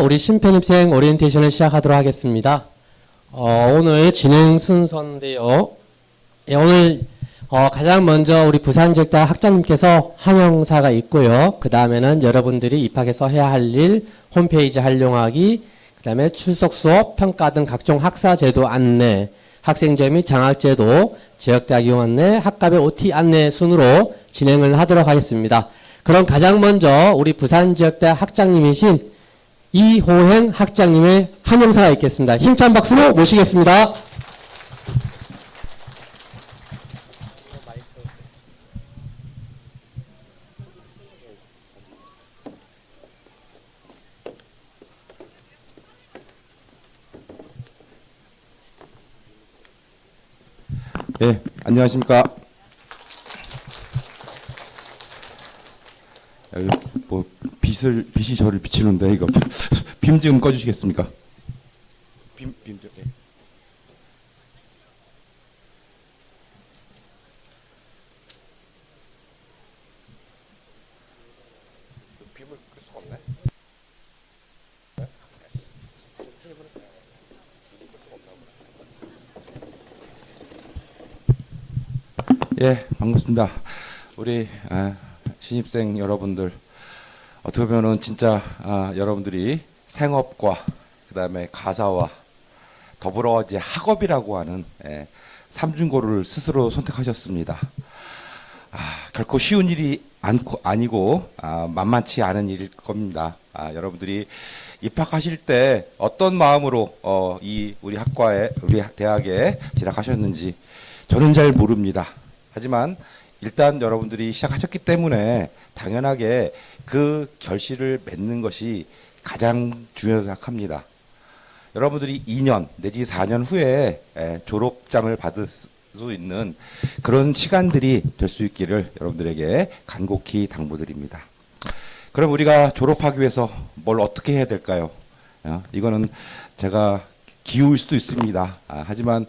우리 신편입생 오리엔테이션을 시작하도록 하겠습니다. 오늘 진행 순서인데요. 오늘 가장 먼저 우리 부산지역대 학장님께서 항영사가 있고요. 그 다음에는 여러분들이 입학해서 해야 할 일, 홈페이지 활용하기, 그 다음에 출석 수업, 평가 등 각종 학사제도 안내, 학생제 및 장학제도, 지역대학 이용 안내, 학갑의 OT 안내 순으로 진행을 하도록 하겠습니다. 그럼 가장 먼저 우리 부산지역대학 학장님이신 이호행 학장님의 항영사가 있겠습니다. 힘찬 박수로 모시겠습니다. 예, 안녕하십니까. 뭐 빛이 저를 비치는데 이거 빔 좀 꺼주시겠습니까? 빔 좀. 예. 빔을 끌 수가 없네. 예, 반갑습니다. 우리 신입생 여러분들, 어떻게 보면은 진짜 여러분들이 생업과 그다음에 가사와 더불어 이제 학업이라고 하는 삼중고를 스스로 선택하셨습니다. 결코 쉬운 일이 아니고 만만치 않은 일일 겁니다. 여러분들이 입학하실 때 어떤 마음으로 우리 학과에, 우리 대학에 진학하셨는지 저는 잘 모릅니다. 하지만 일단 여러분들이 시작하셨기 때문에 당연하게 그 결실을 맺는 것이 가장 중요하다고 생각합니다. 여러분들이 2년 내지 4년 후에 졸업장을 받을 수 있는 그런 시간들이 될 수 있기를 여러분들에게 간곡히 당부드립니다. 그럼 우리가 졸업하기 위해서 뭘 어떻게 해야 될까요? 이거는 제가 기우일 수도 있습니다. 하지만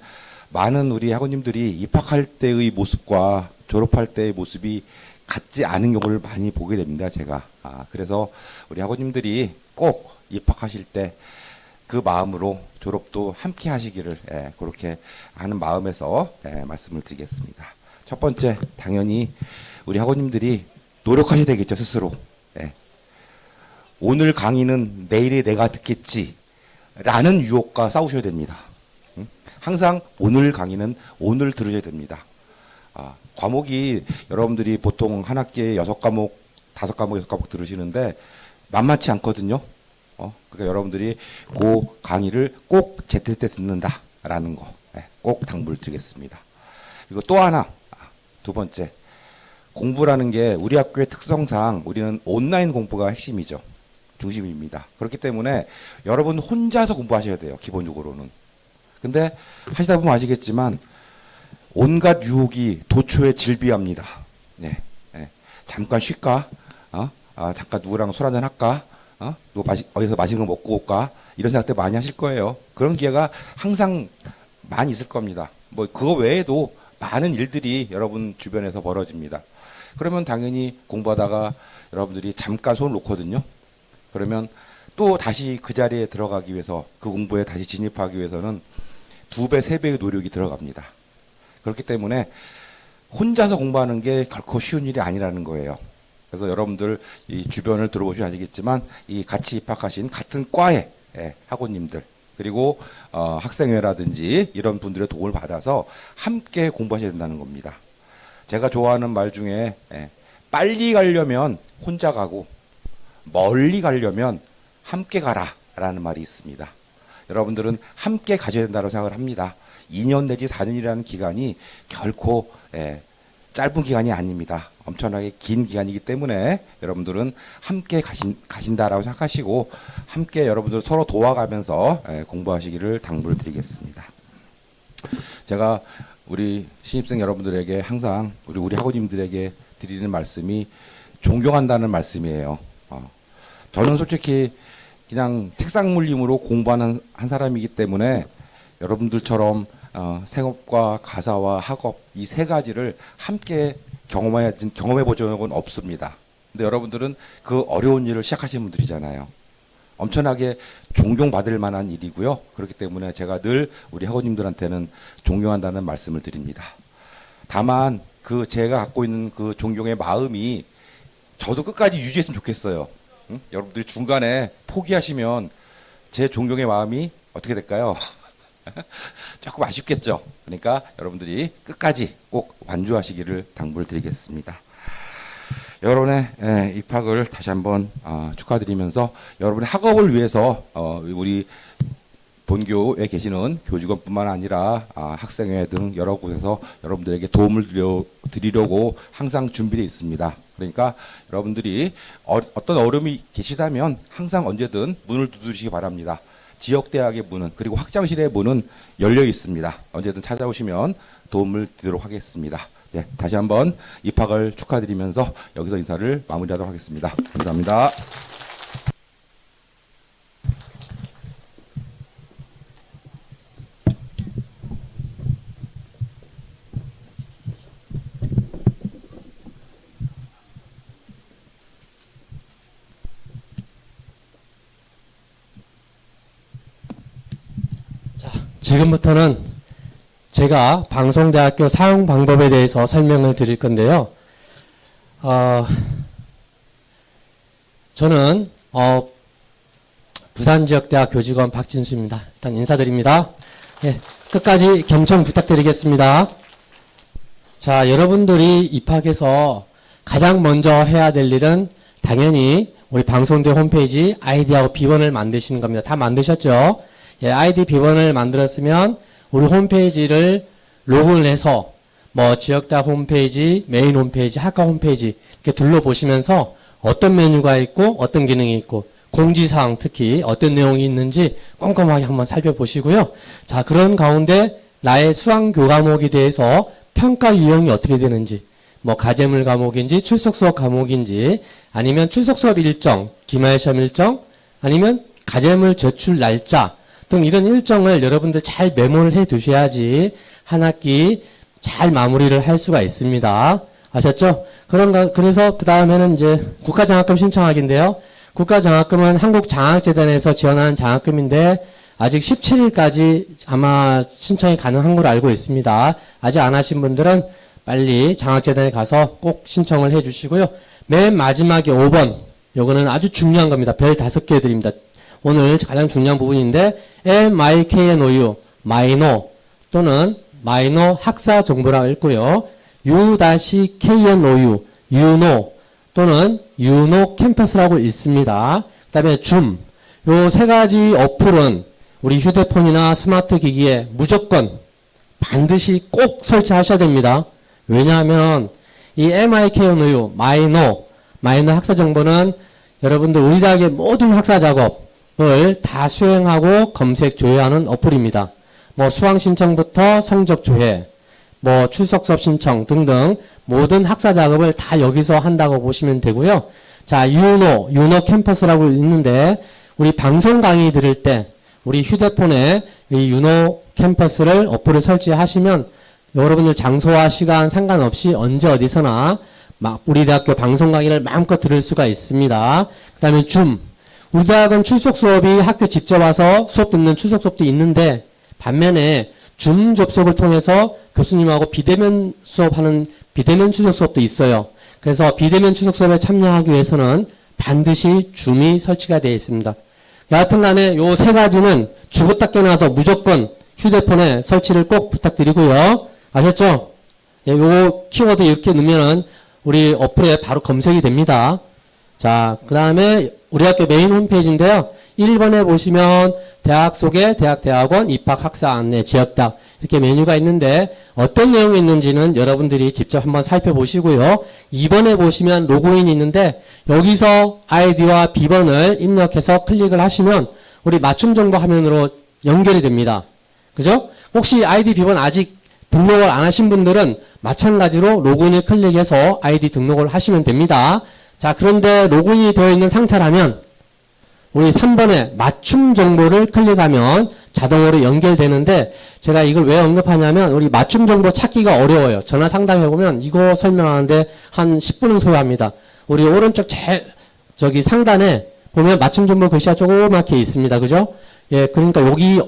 많은 우리 학우님들이 입학할 때의 모습과 졸업할 때의 모습이 같지 않은 경우를 많이 보게 됩니다, 제가. 그래서 우리 학우님들이 꼭 입학하실 때 그 마음으로 졸업도 함께 하시기를 그렇게 하는 마음에서 말씀을 드리겠습니다. 첫 번째, 당연히 우리 학우님들이 노력하셔야 되겠죠, 스스로. 오늘 강의는 내일에 내가 듣겠지 라는 유혹과 싸우셔야 됩니다. 항상 오늘 강의는 오늘 들으셔야 됩니다. 과목이 여러분들이 보통 한 학기에 6과목, 5과목, 6과목 들으시는데 만만치 않거든요. 그러니까 여러분들이 그 강의를 꼭 제때 때 듣는다라는 거 꼭 당부를 드리겠습니다. 그리고 또 하나, 두 번째, 공부라는 게 우리 학교의 특성상 우리는 온라인 공부가 핵심이죠. 중심입니다. 그렇기 때문에 여러분 혼자서 공부하셔야 돼요, 기본적으로는. 근데 하시다 보면 아시겠지만 온갖 유혹이 도초에 질비합니다. 잠깐 쉴까? 잠깐 누구랑 술 한잔 할까? 어디서 맛있는 거 먹고 올까? 이런 생각들 많이 하실 거예요. 그런 기회가 항상 많이 있을 겁니다. 뭐 그거 외에도 많은 일들이 여러분 주변에서 벌어집니다. 그러면 당연히 공부하다가 여러분들이 잠깐 손을 놓거든요. 그러면 또 다시 그 자리에 들어가기 위해서, 그 공부에 다시 진입하기 위해서는 2배, 3배의 노력이 들어갑니다. 그렇기 때문에 혼자서 공부하는 게 결코 쉬운 일이 아니라는 거예요. 그래서 여러분들 이 주변을 들어보시면 아시겠지만 이 같이 입학하신 같은 과의 학우님들, 그리고 학생회라든지 이런 분들의 도움을 받아서 함께 공부하셔야 된다는 겁니다. 제가 좋아하는 말 중에 빨리 가려면 혼자 가고 멀리 가려면 함께 가라 라는 말이 있습니다. 여러분들은 함께 가셔야 된다고 생각을 합니다. 2년 내지 4년이라는 기간이 결코 짧은 기간이 아닙니다. 엄청나게 긴 기간이기 때문에 여러분들은 함께 가신다라고 생각하시고 함께 여러분들 서로 도와가면서 공부하시기를 당부를 드리겠습니다. 제가 우리 신입생 여러분들에게 항상 우리 학우님들에게 드리는 말씀이 존경한다는 말씀이에요. 저는 솔직히 그냥 책상 물림으로 공부하는 한 사람이기 때문에 여러분들처럼 생업과 가사와 학업 이 세 가지를 함께 경험해 본 적은 없습니다. 근데 여러분들은 그 어려운 일을 시작하신 분들이잖아요. 엄청나게 존경받을 만한 일이고요. 그렇기 때문에 제가 늘 우리 학우님들한테는 존경한다는 말씀을 드립니다. 다만 그 제가 갖고 있는 그 존경의 마음이 저도 끝까지 유지했으면 좋겠어요. 응? 여러분들이 중간에 포기하시면 제 존경의 마음이 어떻게 될까요? 조금 아쉽겠죠. 그러니까 여러분들이 끝까지 꼭 완주하시기를 당부를 드리겠습니다. 여러분의 입학을 다시 한번 축하드리면서 여러분의 학업을 위해서 우리 본교에 계시는 교직원뿐만 아니라 학생회 등 여러 곳에서 여러분들에게 도움을 드리려고 항상 준비되어 있습니다. 그러니까 여러분들이 어떤 어려움이 계시다면 항상 언제든 문을 두드리시기 바랍니다. 지역대학의 문은 그리고 학장실의 문은 열려 있습니다. 언제든 찾아오시면 도움을 드리도록 하겠습니다. 네, 다시 한번 입학을 축하드리면서 여기서 인사를 마무리하도록 하겠습니다. 감사합니다. 지금부터는 제가 방송대학교 사용 방법에 대해서 설명을 드릴 건데요. 저는 부산지역대학 교직원 박진수입니다. 일단 인사드립니다. 예, 끝까지 경청 부탁드리겠습니다. 자, 여러분들이 입학해서 가장 먼저 해야 될 일은 당연히 우리 방송대 홈페이지 아이디하고 비번을 만드시는 겁니다. 다 만드셨죠? 예, 아이디 비번을 만들었으면 우리 홈페이지를 로그인을 해서 뭐 지역대학 홈페이지, 메인 홈페이지, 학과 홈페이지 이렇게 둘러보시면서 어떤 메뉴가 있고 어떤 기능이 있고 공지사항 특히 어떤 내용이 있는지 꼼꼼하게 한번 살펴보시고요. 자, 그런 가운데 나의 수강 교과목에 대해서 평가 유형이 어떻게 되는지 뭐 가제물 과목인지 출석 수업 과목인지 아니면 출석 수업 일정, 기말 시험 일정 아니면 가제물 제출 날짜 등 이런 일정을 여러분들 잘 메모를 해 두셔야지 한 학기 잘 마무리를 할 수가 있습니다. 아셨죠? 그래서 그 다음에는 이제 국가장학금 신청하기인데요. 국가장학금은 한국장학재단에서 지원하는 장학금인데 아직 17일까지 아마 신청이 가능한 걸로 알고 있습니다. 아직 안 하신 분들은 빨리 장학재단에 가서 꼭 신청을 해 주시고요. 맨 마지막에 5번. 요거는 아주 중요한 겁니다. 별 5개 드립니다. 오늘 가장 중요한 부분인데 MIKNOU, 마이노 또는 마이노 학사 정보라고 읽고요. U-KNOU, 유노 또는 유노 캠퍼스라고 읽습니다. 그 다음에 줌. 요 세 가지 어플은 우리 휴대폰이나 스마트 기기에 무조건 반드시 꼭 설치하셔야 됩니다. 왜냐하면 이 MIKNOU, 마이노 학사 정보는 여러분들 우리 대학의 모든 학사 작업을 다 수행하고 검색 조회하는 어플입니다. 뭐 수강 신청부터 성적 조회, 뭐 출석 수업 신청 등등 모든 학사 작업을 다 여기서 한다고 보시면 되고요. 자, 유노 캠퍼스라고 있는데 우리 방송 강의 들을 때 우리 휴대폰에 이 유노 캠퍼스를 어플을 설치하시면 여러분들 장소와 시간 상관없이 언제 어디서나 우리 대학교 방송 강의를 마음껏 들을 수가 있습니다. 그 다음에 줌. 우리 대학은 출석 수업이 학교 직접 와서 수업 듣는 출석 수업도 있는데 반면에 줌 접속을 통해서 교수님하고 비대면 수업하는 비대면 출석 수업도 있어요. 그래서 비대면 출석 수업에 참여하기 위해서는 반드시 줌이 설치가 되어 있습니다. 여하튼 간에 요 세 가지는 죽었다 깨나도 무조건 휴대폰에 설치를 꼭 부탁드리고요. 아셨죠? 예, 요 키워드 이렇게 넣으면은 우리 어플에 바로 검색이 됩니다. 자, 그 다음에 우리 학교 메인 홈페이지인데요. 1번에 보시면 대학 소개, 대학원, 입학, 학사 안내, 지역대학 이렇게 메뉴가 있는데 어떤 내용이 있는지는 여러분들이 직접 한번 살펴보시고요. 2번에 보시면 로그인이 있는데 여기서 아이디와 비번을 입력해서 클릭을 하시면 우리 맞춤 정보 화면으로 연결이 됩니다. 그죠? 혹시 아이디 비번 아직 등록을 안 하신 분들은 마찬가지로 로그인을 클릭해서 아이디 등록을 하시면 됩니다. 자, 그런데 로그인이 되어 있는 상태라면 우리 3번에 맞춤 정보를 클릭하면 자동으로 연결되는데 제가 이걸 왜 언급하냐면 우리 맞춤 정보 찾기가 어려워요. 전화 상담해보면 이거 설명하는데 한 10분은 소요합니다. 우리 오른쪽 저기 상단에 보면 맞춤 정보 글씨가 조그맣게 있습니다. 그죠? 예, 그러니까 여기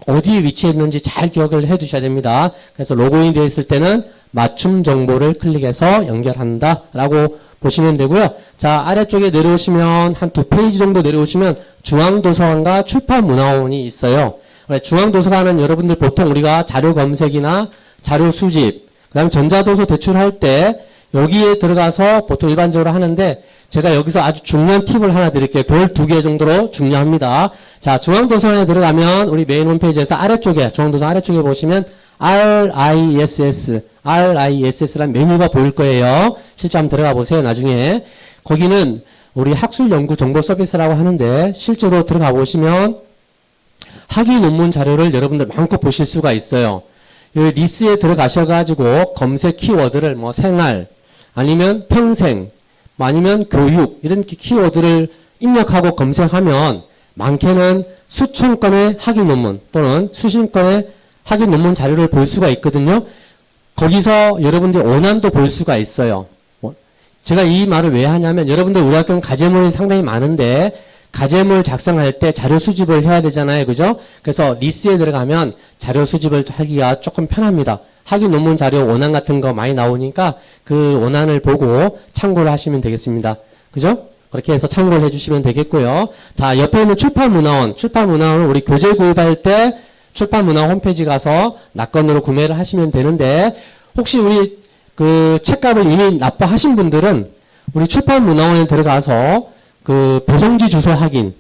어디에 위치해 있는지 잘 기억을 해 두셔야 됩니다. 그래서 로그인 되어 있을 때는 맞춤 정보를 클릭해서 연결한다라고 보시면 되고요. 자, 아래쪽에 내려오시면 한 2페이지 정도 내려오시면 중앙도서관과 출판문화원이 있어요. 중앙도서관은 여러분들 보통 우리가 자료 검색이나 자료 수집, 그 다음에 전자도서 제출할 때 여기에 들어가서 보통 일반적으로 하는데 제가 여기서 아주 중요한 팁을 하나 드릴게요. 별 2개 정도로 중요합니다. 자, 중앙도서관에 들어가면 우리 메인 홈페이지에서 아래쪽에, 중앙도서관 아래쪽에 보시면 RISS라는 메뉴가 보일 거예요. 실제 한번 들어가 보세요. 나중에. 거기는 우리 학술연구정보서비스라고 하는데 실제로 들어가 보시면 학위 논문 자료를 여러분들 마음껏 보실 수가 있어요. 이 리스에 들어가셔가지고 검색 키워드를 뭐 생활, 아니면 평생, 아니면 교육 이런 키워드를 입력하고 검색하면 많게는 수천 건의 학위 논문 또는 수십 건의 학위 논문 자료를 볼 수가 있거든요. 거기서 여러분들 원안도 볼 수가 있어요. 제가 이 말을 왜 하냐면 여러분들 우리 학교는 과제물이 상당히 많은데 과제물 작성할 때 자료 수집을 해야 되잖아요. 그죠? 그래서 리스에 들어가면 자료 수집을 하기가 조금 편합니다. 학위 논문 자료 원안 같은 거 많이 나오니까 그 원안을 보고 참고를 하시면 되겠습니다. 그죠? 그렇게 해서 참고를 해주시면 되겠고요. 자, 옆에 있는 출판문화원. 출판문화원은 우리 교재 구입할 때 출판문화원 홈페이지 가서 낙건으로 구매를 하시면 되는데 혹시 우리 그 책값을 이미 납부하신 분들은 우리 출판문화원에 들어가서 그 배송지 주소 확인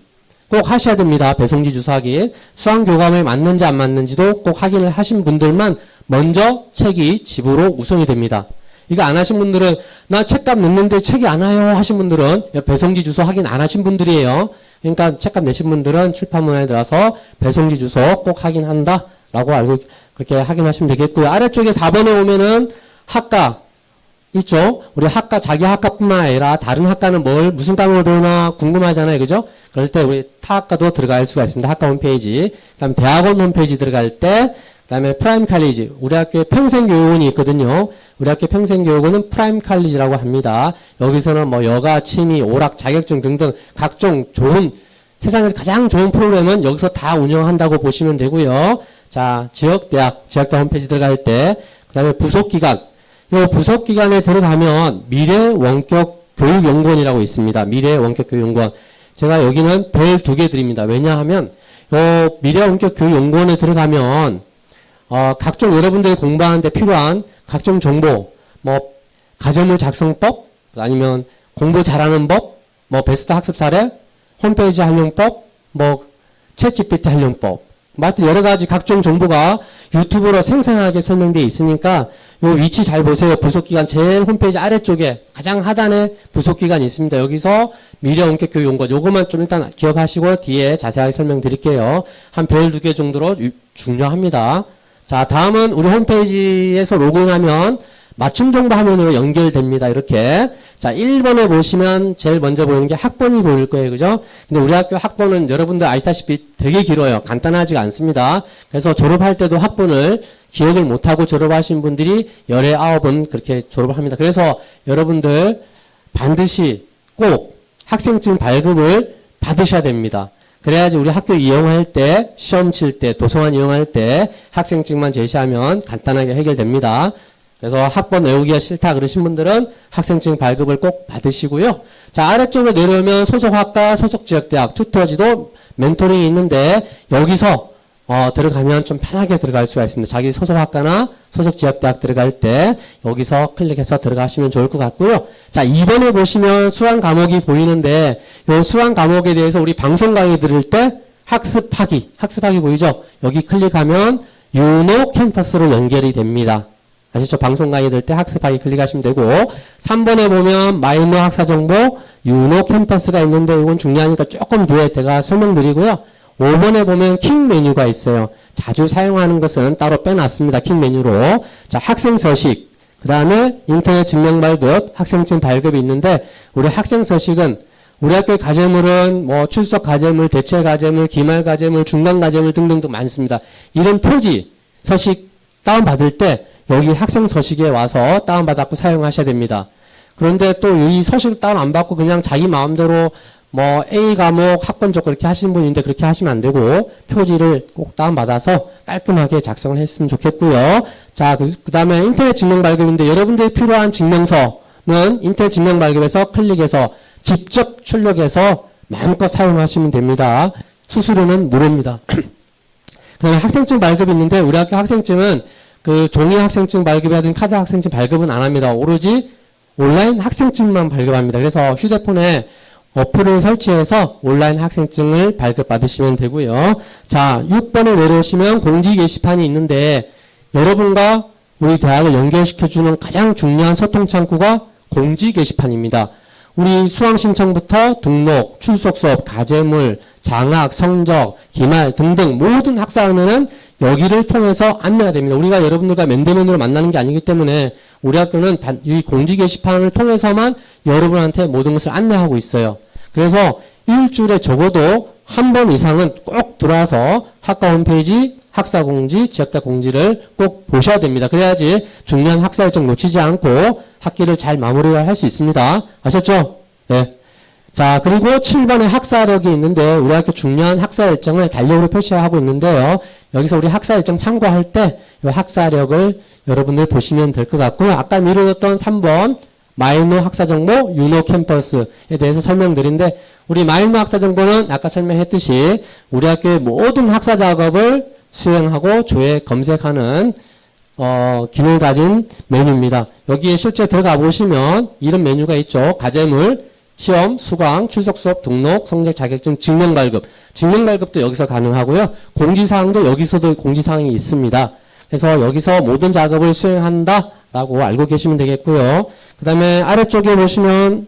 꼭 하셔야 됩니다. 배송지 주소 확인. 수강교감에 맞는지 안 맞는지도 꼭 확인을 하신 분들만 먼저 책이 집으로 우송이 됩니다. 이거 안 하신 분들은 나 책값 냈는데 책이 안 와요 하신 분들은 배송지 주소 확인 안 하신 분들이에요. 그러니까 책값 내신 분들은 출판문화에 들어가서 배송지 주소 꼭 확인한다 라고 알고 그렇게 확인하시면 되겠고요. 아래쪽에 4번에 오면은 학과 있죠. 우리 학과, 자기 학과뿐만 아니라 다른 학과는 무슨 과목을 배우나 궁금하잖아요. 그죠? 그럴 때 우리 타 학과도 들어갈 수가 있습니다. 학과 홈페이지. 그 다음에 대학원 홈페이지 들어갈 때, 그 다음에 프라임 칼리지. 우리 학교에 평생교육원이 있거든요. 우리 학교 평생교육원은 프라임 칼리지라고 합니다. 여기서는 뭐 여가, 취미, 오락, 자격증 등등 각종 좋은, 세상에서 가장 좋은 프로그램은 여기서 다 운영한다고 보시면 되고요. 자, 지역대학 홈페이지 들어갈 때, 그 다음에 부속기관. 이 부속기관에 들어가면 미래원격교육연구원이라고 있습니다. 미래원격교육연구원. 제가 여기는 별 2개 드립니다. 왜냐하면 이 미래원격교육연구원에 들어가면 각종 여러분들이 공부하는데 필요한 각종 정보, 뭐 가정물 작성법, 아니면 공부 잘하는 법, 뭐 베스트 학습 사례, 홈페이지 활용법, 뭐 챗GPT 활용법, 하여튼 여러 가지 각종 정보가 유튜브로 생생하게 설명되어 있으니까 요 위치 잘 보세요. 부속기관 제일 홈페이지 아래쪽에 가장 하단에 부속기관이 있습니다. 여기서 미래원격교육연구원 요것만 좀 일단 기억하시고 뒤에 자세하게 설명드릴게요. 한 별 2개 정도로 중요합니다. 자, 다음은 우리 홈페이지에서 로그인하면 맞춤 정보 화면으로 연결됩니다. 이렇게. 자, 1번에 보시면 제일 먼저 보이는 게 학번이 보일 거예요. 그죠? 근데 우리 학교 학번은 여러분들 아시다시피 되게 길어요. 간단하지가 않습니다. 그래서 졸업할 때도 학번을 기억을 못하고 졸업하신 분들이 19은 그렇게 졸업을 합니다. 그래서 여러분들 반드시 꼭 학생증 발급을 받으셔야 됩니다. 그래야지 우리 학교 이용할 때, 시험 칠 때, 도서관 이용할 때 학생증만 제시하면 간단하게 해결됩니다. 그래서 학번 외우기가 싫다 그러신 분들은 학생증 발급을 꼭 받으시고요. 자, 아래쪽으로 내려오면 소속학과, 소속지역대학, 튜터지도 멘토링이 있는데 여기서 들어가면 좀 편하게 들어갈 수가 있습니다. 자기 소속학과나 소속지역대학 들어갈 때 여기서 클릭해서 들어가시면 좋을 것 같고요. 자, 2번에 보시면 수강 과목이 보이는데 이 수강 과목에 대해서 우리 방송 강의 들을 때 학습하기 보이죠? 여기 클릭하면 유노 캠퍼스로 연결이 됩니다. 아시죠? 방송 강의 들 때 학습하기 클릭하시면 되고 3번에 보면 마이너 학사정보 유노 캠퍼스가 있는데 이건 중요하니까 조금 뒤에 제가 설명드리고요. 5번에 보면 킹 메뉴가 있어요. 자주 사용하는 것은 따로 빼놨습니다. 킹 메뉴로. 자, 학생 서식. 그 다음에 인터넷 증명 발급, 학생증 발급이 있는데 우리 학생 서식은 우리 학교의 과제물은 뭐 출석 과제물, 대체 과제물, 기말 과제물, 중간 과제물 등등도 많습니다. 이런 표지 서식 다운받을 때 여기 학생 서식에 와서 다운받았고 사용하셔야 됩니다. 그런데 또 이 서식 다운 안 받고 그냥 자기 마음대로 뭐 A 과목 학번적 그렇게 하시는 분인데 그렇게 하시면 안 되고 표지를 꼭 다운받아서 깔끔하게 작성을 했으면 좋겠고요. 자, 그 다음에 인터넷 증명 발급인데 여러분들이 필요한 증명서는 인터넷 증명 발급에서 클릭해서 직접 출력해서 마음껏 사용하시면 됩니다. 수수료는 무료입니다. 그다음에 학생증 발급이 있는데 우리 학교 학생증은 그 종이 학생증 발급이라든지 카드 학생증 발급은 안 합니다. 오로지 온라인 학생증만 발급합니다. 그래서 휴대폰에 어플을 설치해서 온라인 학생증을 발급받으시면 되고요. 자, 6번에 내려오시면 공지 게시판이 있는데 여러분과 우리 대학을 연결시켜주는 가장 중요한 소통 창구가 공지 게시판입니다. 우리 수강 신청부터 등록, 출석 수업, 과제물, 장학, 성적, 기말 등등 모든 학사하면은 여기를 통해서 안내가 됩니다. 우리가 여러분들과 면대면으로 만나는 게 아니기 때문에 우리 학교는 이 공지 게시판을 통해서만 여러분한테 모든 것을 안내하고 있어요. 그래서 일주일에 적어도 한 번 이상은 꼭 들어와서 학과 홈페이지, 학사 공지, 지역대 공지를 꼭 보셔야 됩니다. 그래야지 중요한 학사 일정 놓치지 않고 학기를 잘 마무리할 수 있습니다. 아셨죠? 네. 자, 그리고 7번에 학사력이 있는데 우리 학교 중요한 학사 일정을 달력으로 표시하고 있는데요. 여기서 우리 학사 일정 참고할 때 이 학사력을 여러분들 보시면 될 것 같고요. 아까 미루었던 3번 마이노 학사정보 유노 캠퍼스에 대해서 설명드린데 우리 마이노 학사정보는 아까 설명했듯이 우리 학교의 모든 학사 작업을 수행하고 조회 검색하는 기능을 가진 메뉴입니다. 여기에 실제 들어가 보시면 이런 메뉴가 있죠. 과제물, 시험, 수강, 출석 수업, 등록, 성적 자격증, 증명 발급. 증명 발급도 여기서 가능하고요. 공지사항도 여기서도 공지사항이 있습니다. 그래서 여기서 모든 작업을 수행한다라고 알고 계시면 되겠고요. 그 다음에 아래쪽에 보시면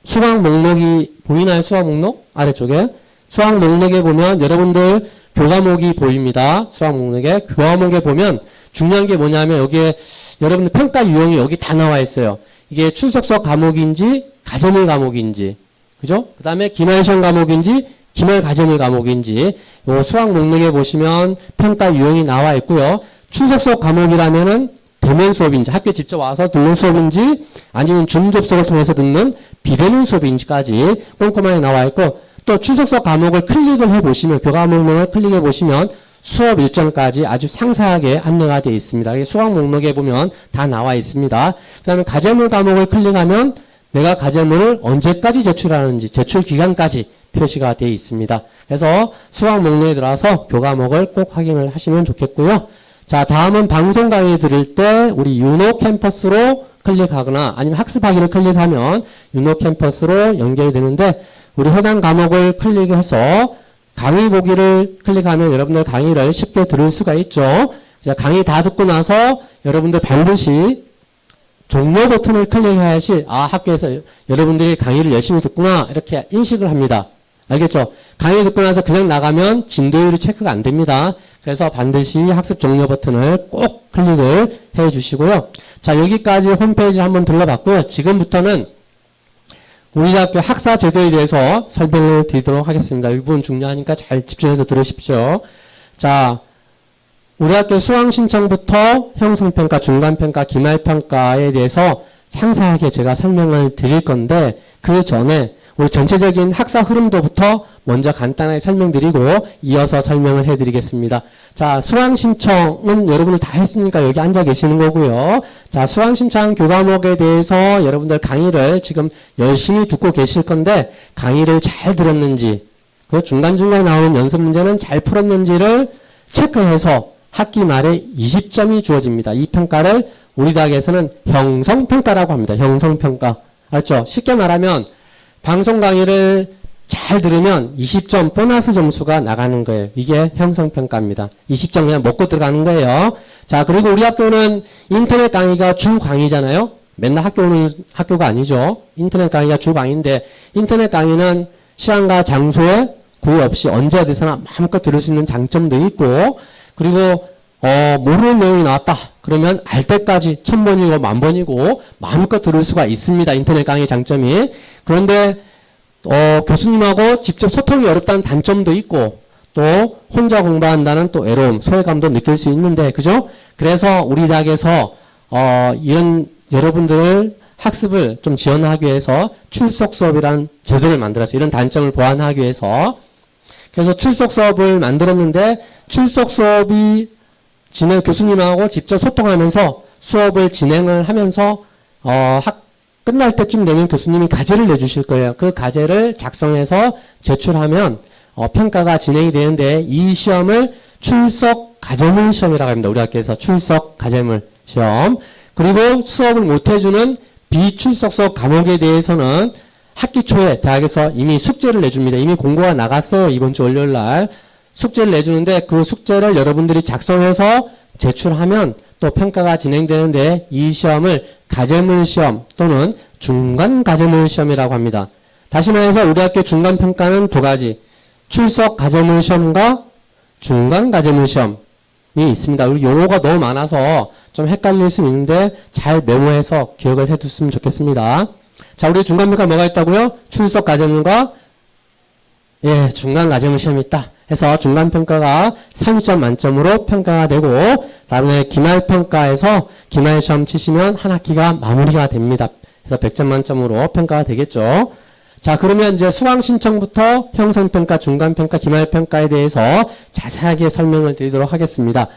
수강 목록이 보이나요? 수강 목록? 아래쪽에. 수강 목록에 보면 여러분들 교과목이 보입니다. 수강 목록에. 교과목에 보면 중요한 게 뭐냐면 여기에 여러분들 평가 유형이 여기 다 나와 있어요. 이게 출석 수업 과목인지 가정일 과목인지 그죠? 그 다음에 기말시험 과목인지 기말 가정일 과목인지 요 수학 목록에 보시면 평가 유형이 나와 있고요. 출석 수업 과목이라면은 대면 수업인지 학교 직접 와서 듣는 수업인지 아니면 줌 접속을 통해서 듣는 비대면 수업인지까지 꼼꼼하게 나와 있고 또 출석 수업 과목을 클릭을 해보시면 교과 목록을 클릭해 보시면 수업 일정까지 아주 상세하게 안내가 되어 있습니다. 수학 목록에 보면 다 나와 있습니다. 그 다음에 과제물 과목을 클릭하면 내가 과제물을 언제까지 제출하는지 제출 기간까지 표시가 되어 있습니다. 그래서 수학 목록에 들어와서 교과목을 꼭 확인을 하시면 좋겠고요. 자, 다음은 방송 강의 들을 때 우리 유노 캠퍼스로 클릭하거나 아니면 학습하기를 클릭하면 유노 캠퍼스로 연결이 되는데 우리 해당 과목을 클릭해서 강의 보기를 클릭하면 여러분들 강의를 쉽게 들을 수가 있죠. 강의 다 듣고 나서 여러분들 반드시 종료 버튼을 클릭해야지 학교에서 여러분들이 강의를 열심히 듣구나 이렇게 인식을 합니다. 알겠죠? 강의 듣고 나서 그냥 나가면 진도율이 체크가 안 됩니다. 그래서 반드시 학습 종료 버튼을 꼭 클릭을 해 주시고요. 자, 여기까지 홈페이지 한번 둘러봤고요. 지금부터는 우리 학교 학사 제도에 대해서 설명을 드리도록 하겠습니다. 이 부분 중요하니까 잘 집중해서 들으십시오. 자, 우리 학교 수강 신청부터 형성평가, 중간평가, 기말평가에 대해서 상세하게 제가 설명을 드릴 건데 그 전에 우리 전체적인 학사 흐름도부터 먼저 간단하게 설명드리고 이어서 설명을 해드리겠습니다. 자, 수강 신청은 여러분들 다 했으니까 여기 앉아 계시는 거고요. 자, 수강 신청 교과목에 대해서 여러분들 강의를 지금 열심히 듣고 계실 건데 강의를 잘 들었는지 그 중간중간에 나오는 연습 문제는 잘 풀었는지를 체크해서 학기 말에 20점이 주어집니다. 이 평가를 우리 대학에서는 형성평가라고 합니다. 형성평가. 알죠? 쉽게 말하면 방송 강의를 잘 들으면 20점 보너스 점수가 나가는 거예요. 이게 형성평가입니다. 20점 그냥 먹고 들어가는 거예요. 자, 그리고 우리 학교는 인터넷 강의가 주 강의잖아요. 맨날 학교 오는 학교가 아니죠. 인터넷 강의가 주 강의인데 인터넷 강의는 시간과 장소에 구애 없이 언제 어디서나 마음껏 들을 수 있는 장점도 있고 그리고 모르는 내용이 나왔다. 그러면 알 때까지 1000번이고 10,000번이고 마음껏 들을 수가 있습니다. 인터넷 강의 장점이. 그런데 교수님하고 직접 소통이 어렵다는 단점도 있고 또 혼자 공부한다는 또 외로움, 소외감도 느낄 수 있는데 그죠? 그래서 우리 대학에서 이런 여러분들을 학습을 좀 지원하기 위해서 출석 수업이라는 제도를 만들었어요. 이런 단점을 보완하기 위해서. 그래서 출석 수업을 만들었는데 출석 수업이 교수님하고 직접 소통하면서 수업을 진행을 하면서 끝날 때쯤 되면 교수님이 과제를 내주실 거예요. 그 과제를 작성해서 제출하면 평가가 진행이 되는데 이 시험을 출석 가제물 시험이라고 합니다. 우리 학교에서 출석 가제물 시험. 그리고 수업을 못 해주는 비출석 수업 과목에 대해서는 학기 초에 대학에서 이미 숙제를 내줍니다. 이미 공고가 나갔어요. 이번 주 월요일 날. 숙제를 내주는데 그 숙제를 여러분들이 작성해서 제출하면 또 평가가 진행되는데 이 시험을 가제물 시험 또는 중간 가제물 시험이라고 합니다. 다시 말해서 우리 학교 중간 평가는 두 가지. 출석 가제물 시험과 중간 가제물 시험이 있습니다. 우리 용어가 너무 많아서 좀 헷갈릴 수 있는데 잘 메모해서 기억을 해두시면 좋겠습니다. 자, 우리 중간 평가 뭐가 있다고요? 출석 가제물과 중간 가제물 시험이 있다. 해서 중간 평가가 30점 만점으로 평가가 되고 다음에 기말 평가에서 기말 시험 치시면 한 학기가 마무리가 됩니다. 그래서 100점 만점으로 평가가 되겠죠. 자, 그러면 이제 수강 신청부터 형성 평가, 중간 평가, 기말 평가에 대해서 자세하게 설명을 드리도록 하겠습니다.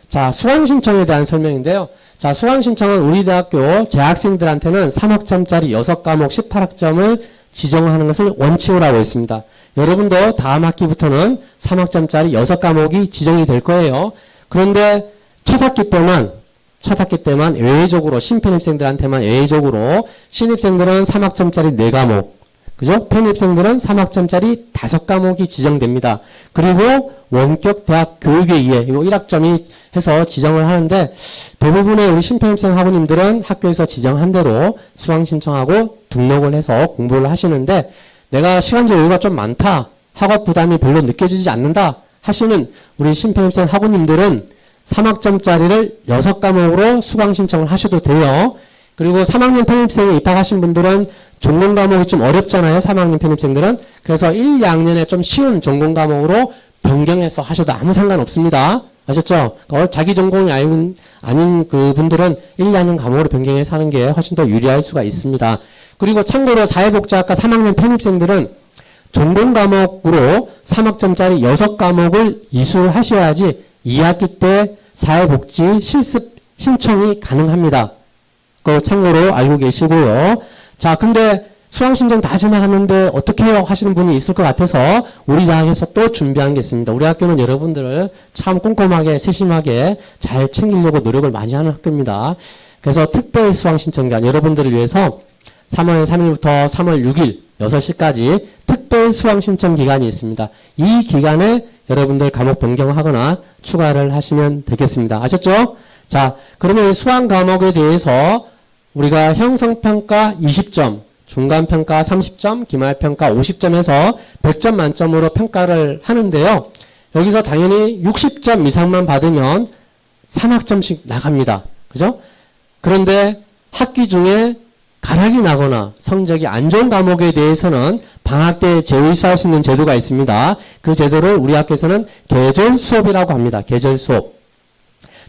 자, 수강 신청에 대한 설명인데요. 자, 수강 신청은 우리 대학교 재학생들한테는 3학점짜리 6과목 18학점을 지정하는 것을 원칙으로 하고 있습니다. 여러분도 다음 학기부터는 3학점짜리 6과목이 지정이 될 거예요. 그런데 첫 학기 때만 예외적으로 신편입생들한테만 예외적으로 신입생들은 3학점짜리 4과목, 그죠? 편입생들은 3학점짜리 5과목이 지정됩니다. 그리고 원격 대학 교육에 의해 이거 1학점이 해서 지정을 하는데 대부분의 우리 신편입생 학우님들은 학교에서 지정한 대로 수강 신청하고 등록을 해서 공부를 하시는데 내가 시간적 여유가 좀 많다, 학업 부담이 별로 느껴지지 않는다 하시는 우리 신편입생 학우님들은 3학점짜리를 6과목으로 수강 신청을 하셔도 돼요. 그리고 3학년 편입생에 입학하신 분들은 전공 과목이 좀 어렵잖아요. 3학년 편입생들은. 그래서 1, 2학년에 좀 쉬운 전공 과목으로 변경해서 하셔도 아무 상관없습니다. 아셨죠? 자기 전공이 아닌 그 분들은 1, 2학년 과목으로 변경해서 하는 게 훨씬 더 유리할 수가 있습니다. 그리고 참고로 사회복지학과 3학년 편입생들은 전공 과목으로 3학점짜리 6과목을 이수하셔야지 2학기 때 사회복지 실습 신청이 가능합니다. 그거 참고로 알고 계시고요. 자, 근데 수강신청 다 지나갔는데 어떻게 해요? 하시는 분이 있을 것 같아서 우리 대학에서 또 준비한 게 있습니다. 우리 학교는 여러분들을 참 꼼꼼하게 세심하게 잘 챙기려고 노력을 많이 하는 학교입니다. 그래서 특별 수강신청기간 여러분들을 위해서 3월 3일부터 3월 6일 6시까지 특별 수강신청 기간이 있습니다. 이 기간에 여러분들 과목 변경하거나 추가를 하시면 되겠습니다. 아셨죠? 자, 그러면 이 수강 과목에 대해서 우리가 형성평가 20점, 중간평가 30점, 기말평가 50점 해서 100점 만점으로 평가를 하는데요. 여기서 당연히 60점 이상만 받으면 3학점씩 나갑니다. 그죠? 그런데 학기 중에 가락이 나거나 성적이 안 좋은 과목에 대해서는 방학 때 재의수할 수 있는 제도가 있습니다. 그 제도를 우리 학교에서는 계절 수업이라고 합니다. 계절 수업.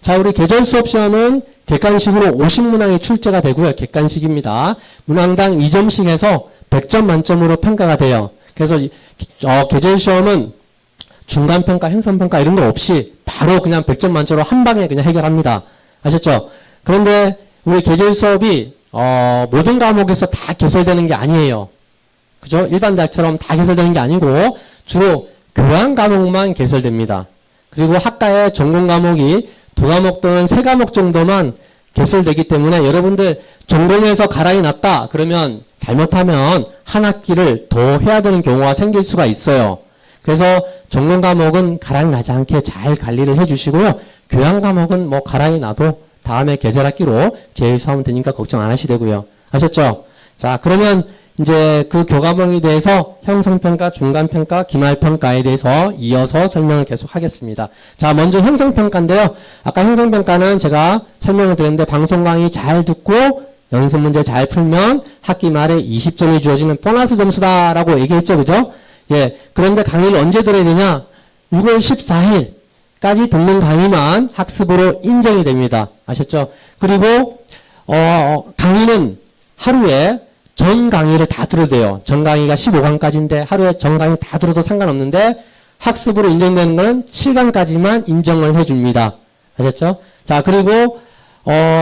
자, 우리 계절 수업 시험은 객관식으로 50문항이 출제가 되고요. 객관식입니다. 문항당 2점씩 해서 100점 만점으로 평가가 돼요. 그래서 계절 시험은 중간평가, 행선평가 이런 거 없이 바로 그냥 100점 만점으로 한 방에 그냥 해결합니다. 아셨죠? 그런데 우리 계절 수업이 모든 과목에서 다 개설되는 게 아니에요. 그죠? 일반 대학처럼 다 개설되는 게 아니고 주로 교양 과목만 개설됩니다. 그리고 학과의 전공 과목이 2과목 또는 3과목 정도만 개설되기 때문에 여러분들 전공에서 가락이 났다 그러면 잘못하면 한 학기를 더 해야 되는 경우가 생길 수가 있어요. 그래서 전공 과목은 가락 나지 않게 잘 관리를 해주시고요. 교양 과목은 뭐 가락이 나도 다음에 계절학기로 재수하면 되니까 걱정 안 하셔도 되고요. 아셨죠? 자, 그러면 이제 그 교과목에 대해서 형성평가, 중간평가, 기말평가에 대해서 이어서 설명을 계속 하겠습니다. 자, 먼저 형성평가인데요. 아까 형성평가는 제가 설명을 드렸는데 방송 강의 잘 듣고 연습 문제 잘 풀면 학기 말에 20점이 주어지는 보너스 점수다라고 얘기했죠. 그죠? 예. 그런데 강의를 언제 들어야 되냐? 6월 14일까지 듣는 강의만 학습으로 인정이 됩니다. 아셨죠? 그리고 강의는 하루에 전 강의를 다 들어도 돼요. 전 강의가 15강까지인데 하루에 전 강의 다 들어도 상관없는데 학습으로 인정되는 건 7강까지만 인정을 해줍니다. 아셨죠? 자, 그리고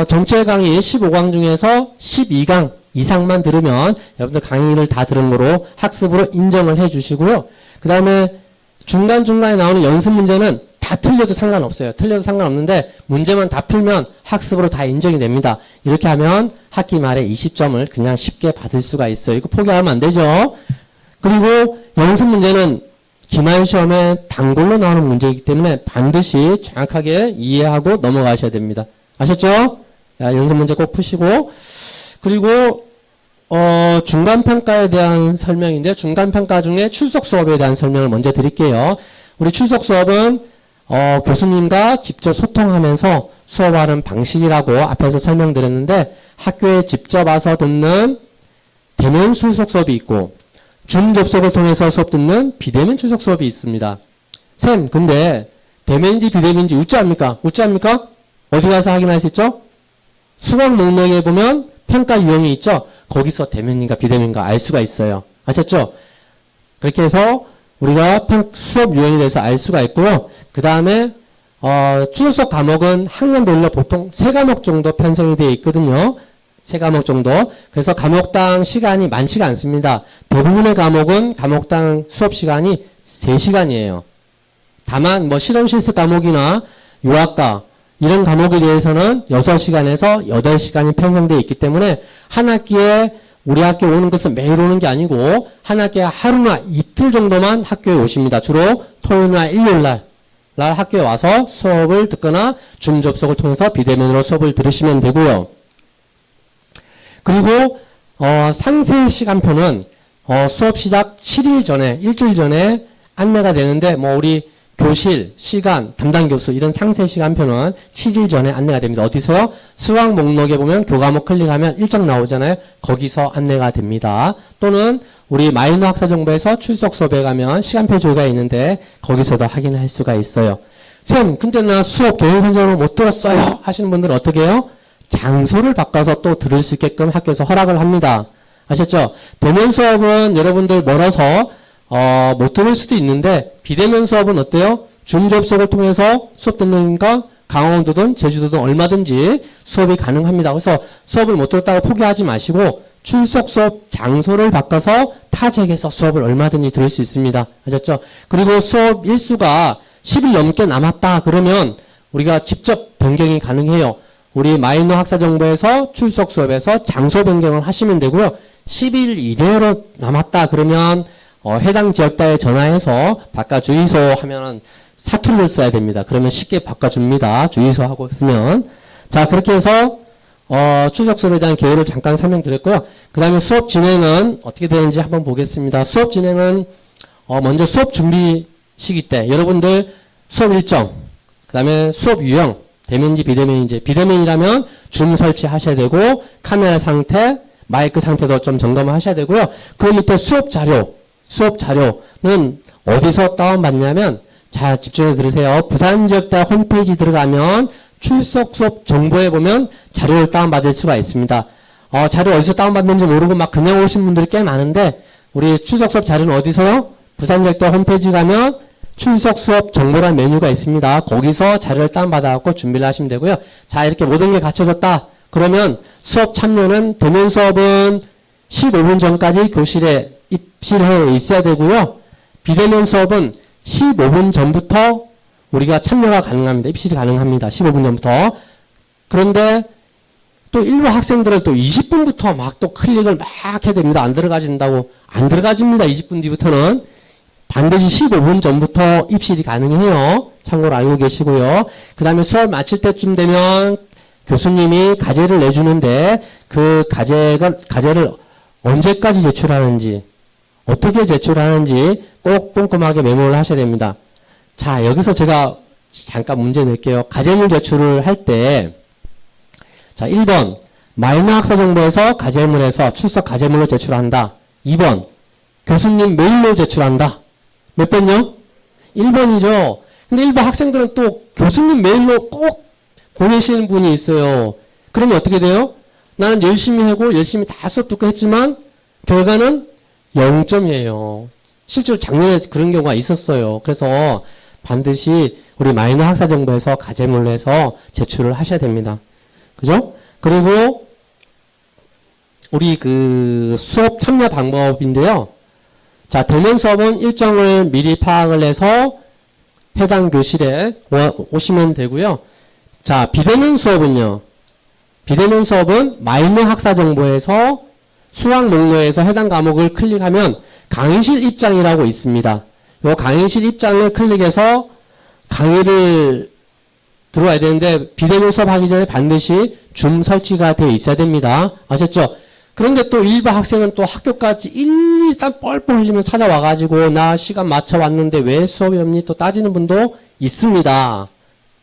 전체 강의 15강 중에서 12강 이상만 들으면 여러분들 강의를 다 들은 거로 학습으로 인정을 해주시고요. 그 다음에 중간중간에 나오는 연습 문제는 다 틀려도 상관없어요. 틀려도 상관없는데 문제만 다 풀면 학습으로 다 인정이 됩니다. 이렇게 하면 학기 말에 20점을 그냥 쉽게 받을 수가 있어요. 이거 포기하면 안 되죠. 그리고 연습 문제는 기말 시험에 단골로 나오는 문제이기 때문에 반드시 정확하게 이해하고 넘어가셔야 됩니다. 아셨죠? 자, 연습 문제 꼭 푸시고, 그리고 중간평가에 대한 설명인데, 중간평가 중에 출석 수업에 대한 설명을 먼저 드릴게요. 우리 출석 수업은 교수님과 직접 소통하면서 수업하는 방식이라고 앞에서 설명드렸는데, 학교에 직접 와서 듣는 대면 출석 수업이 있고, 줌 접속을 통해서 수업 듣는 비대면 출석 수업이 있습니다. 쌤, 근데 대면인지 비대면인지 웃지 않습니까? 웃지 않습니까? 어디 가서 확인할 수 있죠? 수강 목록에 보면 평가 유형이 있죠? 거기서 대면인가 비대면인가 알 수가 있어요. 아셨죠? 그렇게 해서 우리가 수업 유형에 대해서 알 수가 있고요. 그 다음에 출석 과목은 학년별로 보통 3과목 정도 편성이 되어 있거든요. 3과목 정도. 그래서 과목당 시간이 많지가 않습니다. 대부분의 과목은 과목당 수업 시간이 3시간이에요. 다만 뭐 실험 실습 과목이나 유학과 이런 과목에 대해서는 6시간에서 8시간이 편성되어 있기 때문에 한 학기에 우리 학교에 오는 것은 매일 오는 게 아니고 한 학기에 하루나 이틀 정도만 학교에 오십니다. 주로 토요일이나 일요일날 학교에 와서 수업을 듣거나 줌 접속을 통해서 비대면으로 수업을 들으시면 되고요. 그리고 상세 시간표는 수업 시작 7일 전에, 일주일 전에 안내가 되는데 뭐 우리 교실, 시간, 담당 교수 이런 상세 시간표는 7일 전에 안내가 됩니다. 어디서요? 수강 목록에 보면 교과목 클릭하면 일정 나오잖아요. 거기서 안내가 됩니다. 또는 우리 마이너 학사정보에서 출석 수업에 가면 시간표 조회가 있는데 거기서도 확인할 수가 있어요. 쌤, 근데 나 수업 동영상으로 못 들었어요 하시는 분들은 어떻게 해요? 장소를 바꿔서 또 들을 수 있게끔 학교에서 허락을 합니다. 아셨죠? 대면 수업은 여러분들 멀어서 못 들을 수도 있는데 비대면 수업은 어때요? 줌 접속을 통해서 수업 듣는가 강원도든 제주도든 얼마든지 수업이 가능합니다. 그래서 수업을 못 들었다고 포기하지 마시고 출석 수업 장소를 바꿔서 타 지역에서 수업을 얼마든지 들을 수 있습니다. 아셨죠? 그리고 수업 일수가 10일 넘게 남았다 그러면 우리가 직접 변경이 가능해요. 우리 마이너 학사정보에서 출석 수업에서 장소 변경을 하시면 되고요. 10일 이내로 남았다 그러면 해당 지역단에 전화해서 바꿔 주의소 하면은 사투리를 써야 됩니다. 그러면 쉽게 바꿔줍니다. 주의소 하고 쓰면. 자, 그렇게 해서 출석 수업에 대한 개요를 잠깐 설명드렸고요. 그 다음에 수업 진행은 어떻게 되는지 한번 보겠습니다. 수업 진행은 먼저 수업 준비 시기 때 여러분들 수업 일정, 그 다음에 수업 유형, 대면인지 비대면인지, 비대면이라면 줌 설치하셔야 되고 카메라 상태, 마이크 상태도 좀 점검을 하셔야 되고요. 그 밑에 수업 자료는 어디서 다운받냐면 자, 집중해서 들으세요. 부산지역대 홈페이지 들어가면 출석 수업 정보에 보면 자료를 다운받을 수가 있습니다. 자료 어디서 다운받는지 모르고 막 그냥 오신 분들이 꽤 많은데 우리 출석 수업 자료는 어디서요? 부산지역대 홈페이지 가면 출석 수업 정보란 메뉴가 있습니다. 거기서 자료를 다운받아갖고 준비를 하시면 되고요. 자, 이렇게 모든 게 갖춰졌다. 그러면 수업 참여는 대면 수업은 15분 전까지 교실에 입실해 있어야 되고요. 비대면 수업은 15분 전부터 우리가 참여가 가능합니다. 입실이 가능합니다. 15분 전부터. 그런데 또 일부 학생들은 또 20분부터 막 또 클릭을 막 해야 됩니다. 안 들어가진다고. 안 들어가집니다. 20분 뒤부터는. 반드시 15분 전부터 입실이 가능해요. 참고로 알고 계시고요. 그 다음에 수업 마칠 때쯤 되면 교수님이 과제를 내주는데 그 과제를 언제까지 제출하는지 어떻게 제출하는지 꼭 꼼꼼하게 메모를 하셔야 됩니다. 자, 여기서 제가 잠깐 문제 낼게요. 과제물 제출을 할 때, 자, 1번, 마이너 학사정보에서 과제물에서 출석 과제물로 제출한다. 2번, 교수님 메일로 제출한다. 몇 번요? 1번이죠. 근데 일부 학생들은 또 교수님 메일로 꼭 보내시는 분이 있어요. 그러면 어떻게 돼요? 나는 열심히 하고 열심히 다 수업 듣고 했지만 결과는 0점이에요. 실제로 작년에 그런 경우가 있었어요. 그래서 반드시 우리 마이너 학사정보에서 가제물로 해서 제출을 하셔야 됩니다. 그죠? 그리고 우리 그 수업 참여 방법인데요. 자, 대면 수업은 일정을 미리 파악을 해서 해당 교실에 오시면 되고요. 자, 비대면 수업은요. 비대면 수업은 마이너 학사정보에서 수강 목록에서 해당 과목을 클릭하면 강의실 입장이라고 있습니다. 요 강의실 입장을 클릭해서 강의를 들어와야 되는데 비대면 수업 하기 전에 반드시 줌 설치가 되어 있어야 됩니다. 아셨죠? 그런데 또 일부 학생은 또 학교까지 일단 뻘뻘 흘리며 찾아와가지고 나 시간 맞춰 왔는데 왜 수업이 없니? 또 따지는 분도 있습니다.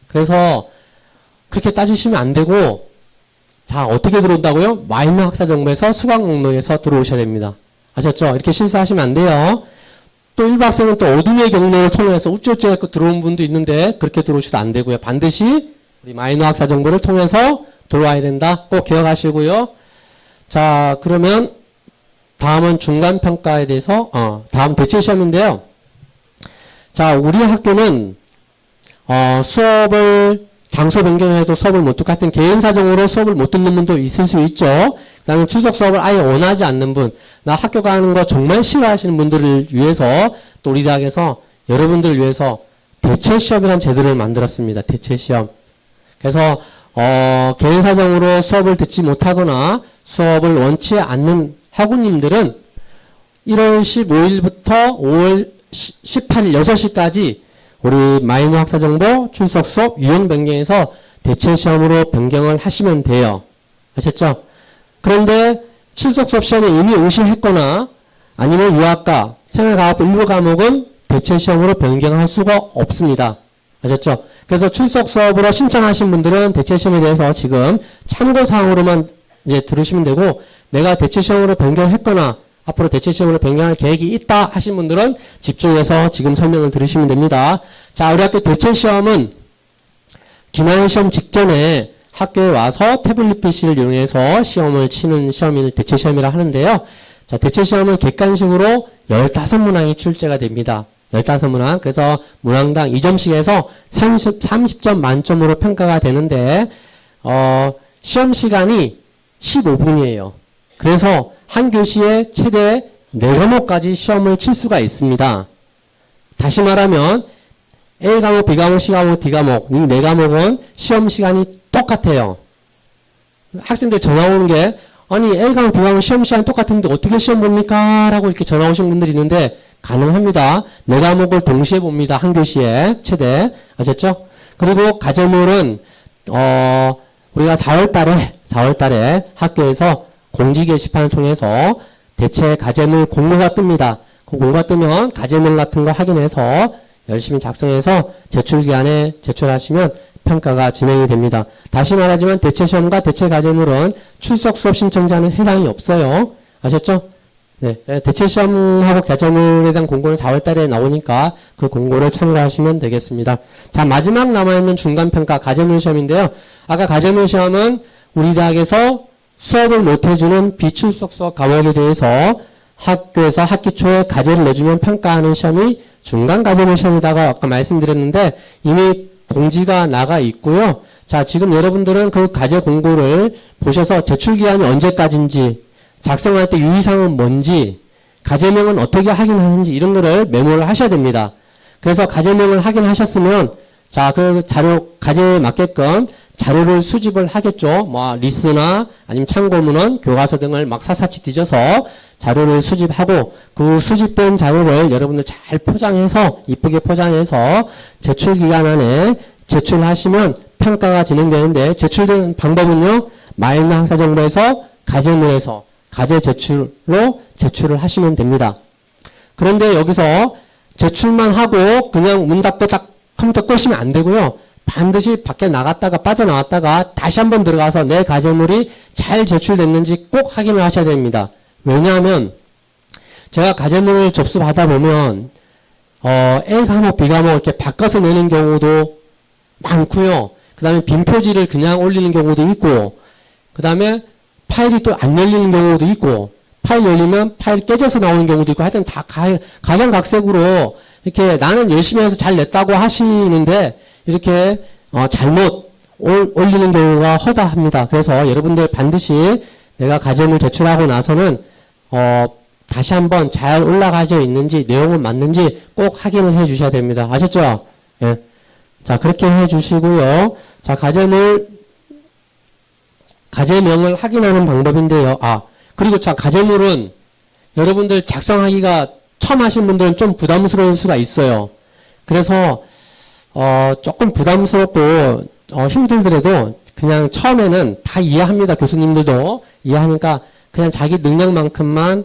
그래서 그렇게 따지시면 안 되고 자, 어떻게 들어온다고요? 마이너 학사정보에서 수강 목록에서 들어오셔야 됩니다. 아셨죠? 이렇게 실수하시면 안 돼요. 또 일부 학생은 또 어둠의 경로를 통해서 우쭈쭈 해서 들어온 분도 있는데 그렇게 들어오셔도 안 되고요. 반드시 우리 마이너 학사정보를 통해서 들어와야 된다. 꼭 기억하시고요. 자, 그러면 다음은 중간평가에 대해서 다음 대체시험인데요. 자, 우리 학교는 수업을 장소 변경해도 수업을 못 듣고 하여튼 개인 사정으로 수업을 못 듣는 분도 있을 수 있죠. 그 다음에 출석 수업을 아예 원하지 않는 분, 나 학교 가는 거 정말 싫어하시는 분들을 위해서 또 우리 대학에서 여러분들을 위해서 대체시험이라는 제도를 만들었습니다. 대체시험. 그래서 개인 사정으로 수업을 듣지 못하거나 수업을 원치 않는 학우님들은 1월 15일부터 5월 18일 6시까지 우리 마이너 학사정보 출석 수업 유형 변경해서 대체시험으로 변경을 하시면 돼요. 아셨죠? 그런데 출석 수업 시험에 이미 응시했거나 아니면 유학과 생활과학부 일부 과목은 대체시험으로 변경할 수가 없습니다. 아셨죠? 그래서 출석 수업으로 신청하신 분들은 대체시험에 대해서 지금 참고사항으로만 이제 들으시면 되고 내가 대체시험으로 변경했거나 앞으로 대체시험으로 변경할 계획이 있다 하신 분들은 집중해서 지금 설명을 들으시면 됩니다. 자, 우리 학교 대체시험은 기말시험 직전에 학교에 와서 태블릿 PC를 이용해서 시험을 치는 시험을 대체시험이라 하는데요. 자, 대체시험은 객관식으로 15문항이 출제가 됩니다. 15문항. 그래서 문항당 2점씩 해서 30점 만점으로 평가가 되는데, 시험 시간이 15분이에요. 그래서 한 교시에 최대 4과목까지 시험을 칠 수가 있습니다. 다시 말하면 A 과목, B 과목, C 과목, D 과목 이 4과목은 시험 시간이 똑같아요. 학생들 전화 오는 게 아니 A 과목, B 과목 시험 시간 똑같은데 어떻게 시험 봅니까? 라고 이렇게 전화 오신 분들이 있는데 가능합니다. 4과목을 동시에 봅니다. 한 교시에 최대. 아셨죠? 그리고 가제물은 우리가 4월달에 학교에서 공지 게시판을 통해서 대체 가제물 공고가 뜹니다. 그 공고가 뜨면 가제물 같은 거 확인해서 열심히 작성해서 제출기간에 제출하시면 평가가 진행이 됩니다. 다시 말하지만 대체시험과 대체 가제물은 출석 수업 신청자는 해당이 없어요. 아셨죠? 네, 대체시험하고 가제물에 대한 공고는 4월달에 나오니까 그 공고를 참고하시면 되겠습니다. 자, 마지막 남아있는 중간평가 가제물 시험인데요. 아까 가제물 시험은 우리 대학에서 수업을 못해주는 비출석 수업 과목에 대해서 학교에서 학기 초에 과제를 내주면 평가하는 시험이 중간 가제물 시험이다가 아까 말씀드렸는데 이미 공지가 나가 있고요. 자, 지금 여러분들은 그 과제 공고를 보셔서 제출기한이 언제까지인지, 작성할 때 유의사항은 뭔지, 과제명은 어떻게 확인하는지 이런 거를 메모를 하셔야 됩니다. 그래서 과제명을 확인하셨으면 자, 그 자료, 과제에 맞게끔 자료를 수집을 하겠죠. 뭐, 리스나 아니면 참고문헌, 교과서 등을 막 샅샅이 뒤져서 자료를 수집하고 그 수집된 자료를 여러분들 잘 포장해서, 이쁘게 포장해서 제출 기간 안에 제출하시면 평가가 진행되는데 제출되는 방법은요, 마이너 학사정보에서 과제물에서 과제 제출로 제출을 하시면 됩니다. 그런데 여기서 제출만 하고 그냥 문 닫고 딱 컴퓨터 끄시면 안 되고요. 반드시 밖에 나갔다가 빠져나왔다가 다시 한번 들어가서 내 과제물이 잘 제출됐는지 꼭 확인을 하셔야 됩니다. 왜냐하면 제가 과제물을 접수 받아보면 A 과목, B 과목 이렇게 바꿔서 내는 경우도 많고요. 그 다음에 빈 표지를 그냥 올리는 경우도 있고 그 다음에 파일이 또 안 열리는 경우도 있고, 파일 열리면 파일 깨져서 나오는 경우도 있고, 하여튼 다 각양각색으로 이렇게 나는 열심히 해서 잘 냈다고 하시는데, 이렇게, 잘못 올리는 경우가 허다합니다. 그래서 여러분들 반드시 내가 과제물 제출하고 나서는, 다시 한번 잘 올라가져 있는지, 내용은 맞는지 꼭 확인을 해 주셔야 됩니다. 아셨죠? 예. 자, 그렇게 해 주시고요. 자, 과제명을 확인하는 방법인데요. 그리고 자, 과제물은 여러분들 작성하기가 처음 하신 분들은 좀 부담스러울 수가 있어요. 그래서, 조금 부담스럽고, 힘들더라도 그냥 처음에는 다 이해합니다. 교수님들도 이해하니까 그냥 자기 능력만큼만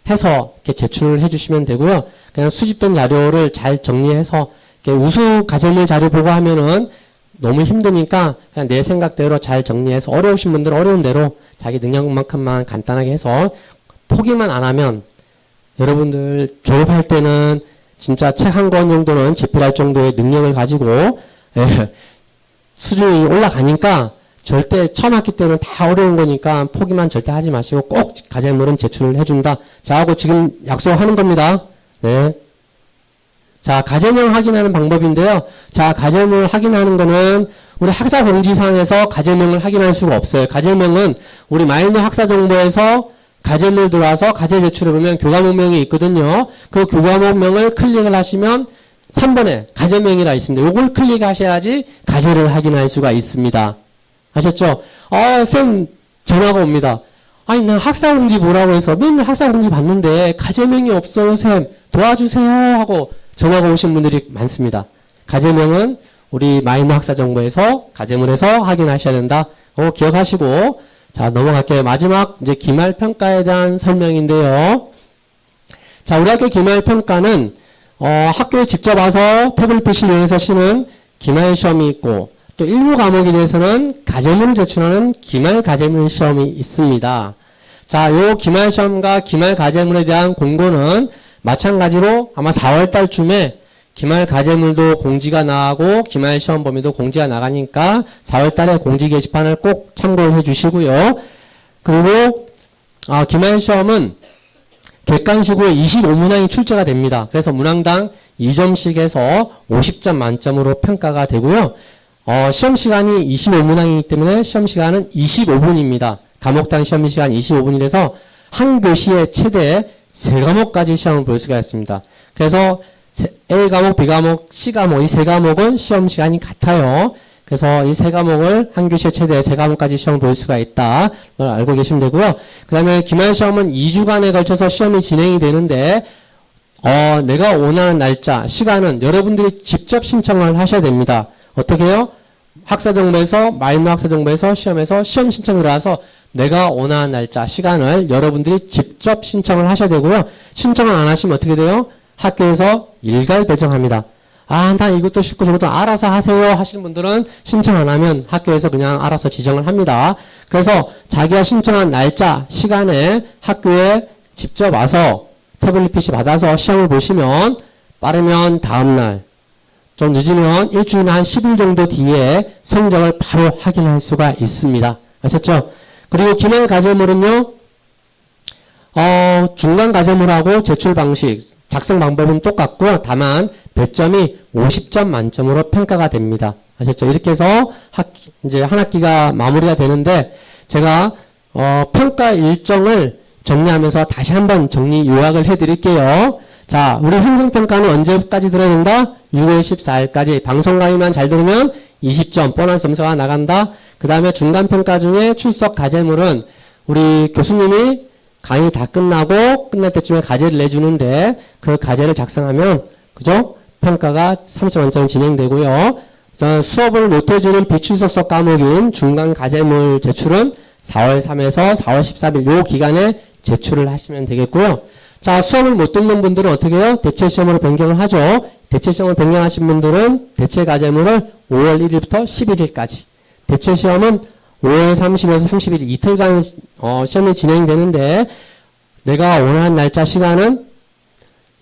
해서 이렇게 제출을 해주시면 되고요. 그냥 수집된 자료를 잘 정리해서 이렇게 우수 과제물 자료 보고 하면은 너무 힘드니까 그냥 내 생각대로 잘 정리해서 어려우신 분들은 어려운 대로 자기 능력만큼만 간단하게 해서 포기만 안 하면 여러분들 졸업할 때는 진짜 책 한 권 정도는 집필할 정도의 능력을 가지고 수준이 올라가니까 절대 처음 학기 때는 다 어려운 거니까 포기만 절대 하지 마시고 꼭 과제물은 제출을 해준다. 자, 하고 지금 약속하는 겁니다. 네. 자, 과제물 확인하는 방법인데요. 자, 과제물 확인하는 거는 우리 학사 공지사항에서 과제명을 확인할 수가 없어요. 과제명은 우리 마이너 학사 정보에서 과제물 들어와서 과제 제출해 보면 교과목명이 있거든요. 그 교과목명을 클릭을 하시면 3번에 과제명이라 있습니다. 요걸 클릭하셔야지 과제를 확인할 수가 있습니다. 아셨죠? 쌤 전화가 옵니다. 아니, 나 학사공지 보라고 해서 맨날 학사공지 봤는데 과제명이 없어요, 쌤. 도와주세요 하고 전화가 오신 분들이 많습니다. 과제명은 우리 마이너 학사 정보에서 과제물에서 확인하셔야 된다. 기억하시고 자, 넘어갈게요. 마지막 이제 기말 평가에 대한 설명인데요. 자, 우리 학교 기말 평가는 학교에 직접 와서 태블릿 PC를 이용해서 쉬는 기말 시험이 있고 또 일부 과목에 대해서는 과제물을 제출하는 기말 과제물 시험이 있습니다. 자, 요 기말 시험과 기말 과제물에 대한 공고는 마찬가지로 아마 4월 달쯤에 기말 과제물도 공지가 나가고 기말 시험 범위도 공지가 나가니까 4월 달에 공지 게시판을 꼭 참고를 해 주시고요. 그리고 기말 시험은 객관식으로 25문항이 출제가 됩니다. 그래서 문항당 2점씩 해서 50점 만점으로 평가가 되고요. 시험 시간이 25문항이기 때문에 시험 시간은 25분입니다. 과목당 시험 시간 25분이라서 한 교시에 최대 3과목까지 시험을 볼 수가 있습니다. 그래서 A 과목, B 과목, C 과목 이 3과목은 시험 시간이 같아요. 그래서 이 3과목을 한 교시에 최대 3과목까지 시험을 볼 수가 있다. 걸 알고 계시면 되고요. 그 다음에 기말 시험은 2주간에 걸쳐서 시험이 진행이 되는데 내가 원하는 날짜, 시간은 여러분들이 직접 신청을 하셔야 됩니다. 어떻게 해요? 학사정보에서 마이너 학사정보에서 시험에서 시험 신청을 들어와서 내가 원하는 날짜, 시간을 여러분들이 직접 신청을 하셔야 되고요. 신청을 안 하시면 어떻게 돼요? 학교에서 일괄 배정합니다. 나 이것도 싫고 저것도 알아서 하세요 하시는 분들은 신청 안 하면 학교에서 그냥 알아서 지정을 합니다. 그래서 자기가 신청한 날짜, 시간에 학교에 직접 와서 태블릿 PC 받아서 시험을 보시면 빠르면 다음날, 좀 늦으면 일주일에 한 10일 정도 뒤에 성적을 바로 확인할 수가 있습니다. 아셨죠? 그리고 기말 과제물은요, 중간 과제물하고 제출 방식, 작성 방법은 똑같고요. 다만 배점이 50점 만점으로 평가가 됩니다. 아셨죠? 이렇게 해서 이제 한 학기가 마무리가 되는데 제가 평가 일정을 정리하면서 다시 한번 정리 요약을 해드릴게요. 자, 우리 형성평가는 언제까지 들어야 된다? 6월 14일까지. 방송 강의만 잘 들으면 20점 보너스 점수가 나간다. 그 다음에 중간평가 중에 출석 과제물은 우리 교수님이 강의 다 끝나고 끝날 때쯤에 과제를 내주는데 그 과제를 작성하면 그죠? 평가가 30점 만점 진행되고요. 수업을 못해주는 비출석석 과목인 중간 과제물 제출은 4월 3일에서 4월 14일 요 기간에 제출을 하시면 되겠고요. 자, 수업을 못 듣는 분들은 어떻게 해요? 대체시험으로 변경을 하죠. 대체시험을 변경하신 분들은 대체 과제물을 5월 1일부터 11일까지. 대체시험은 5월 30일에서 30일 이틀간 시험이 진행되는데 내가 원하는 날짜 시간은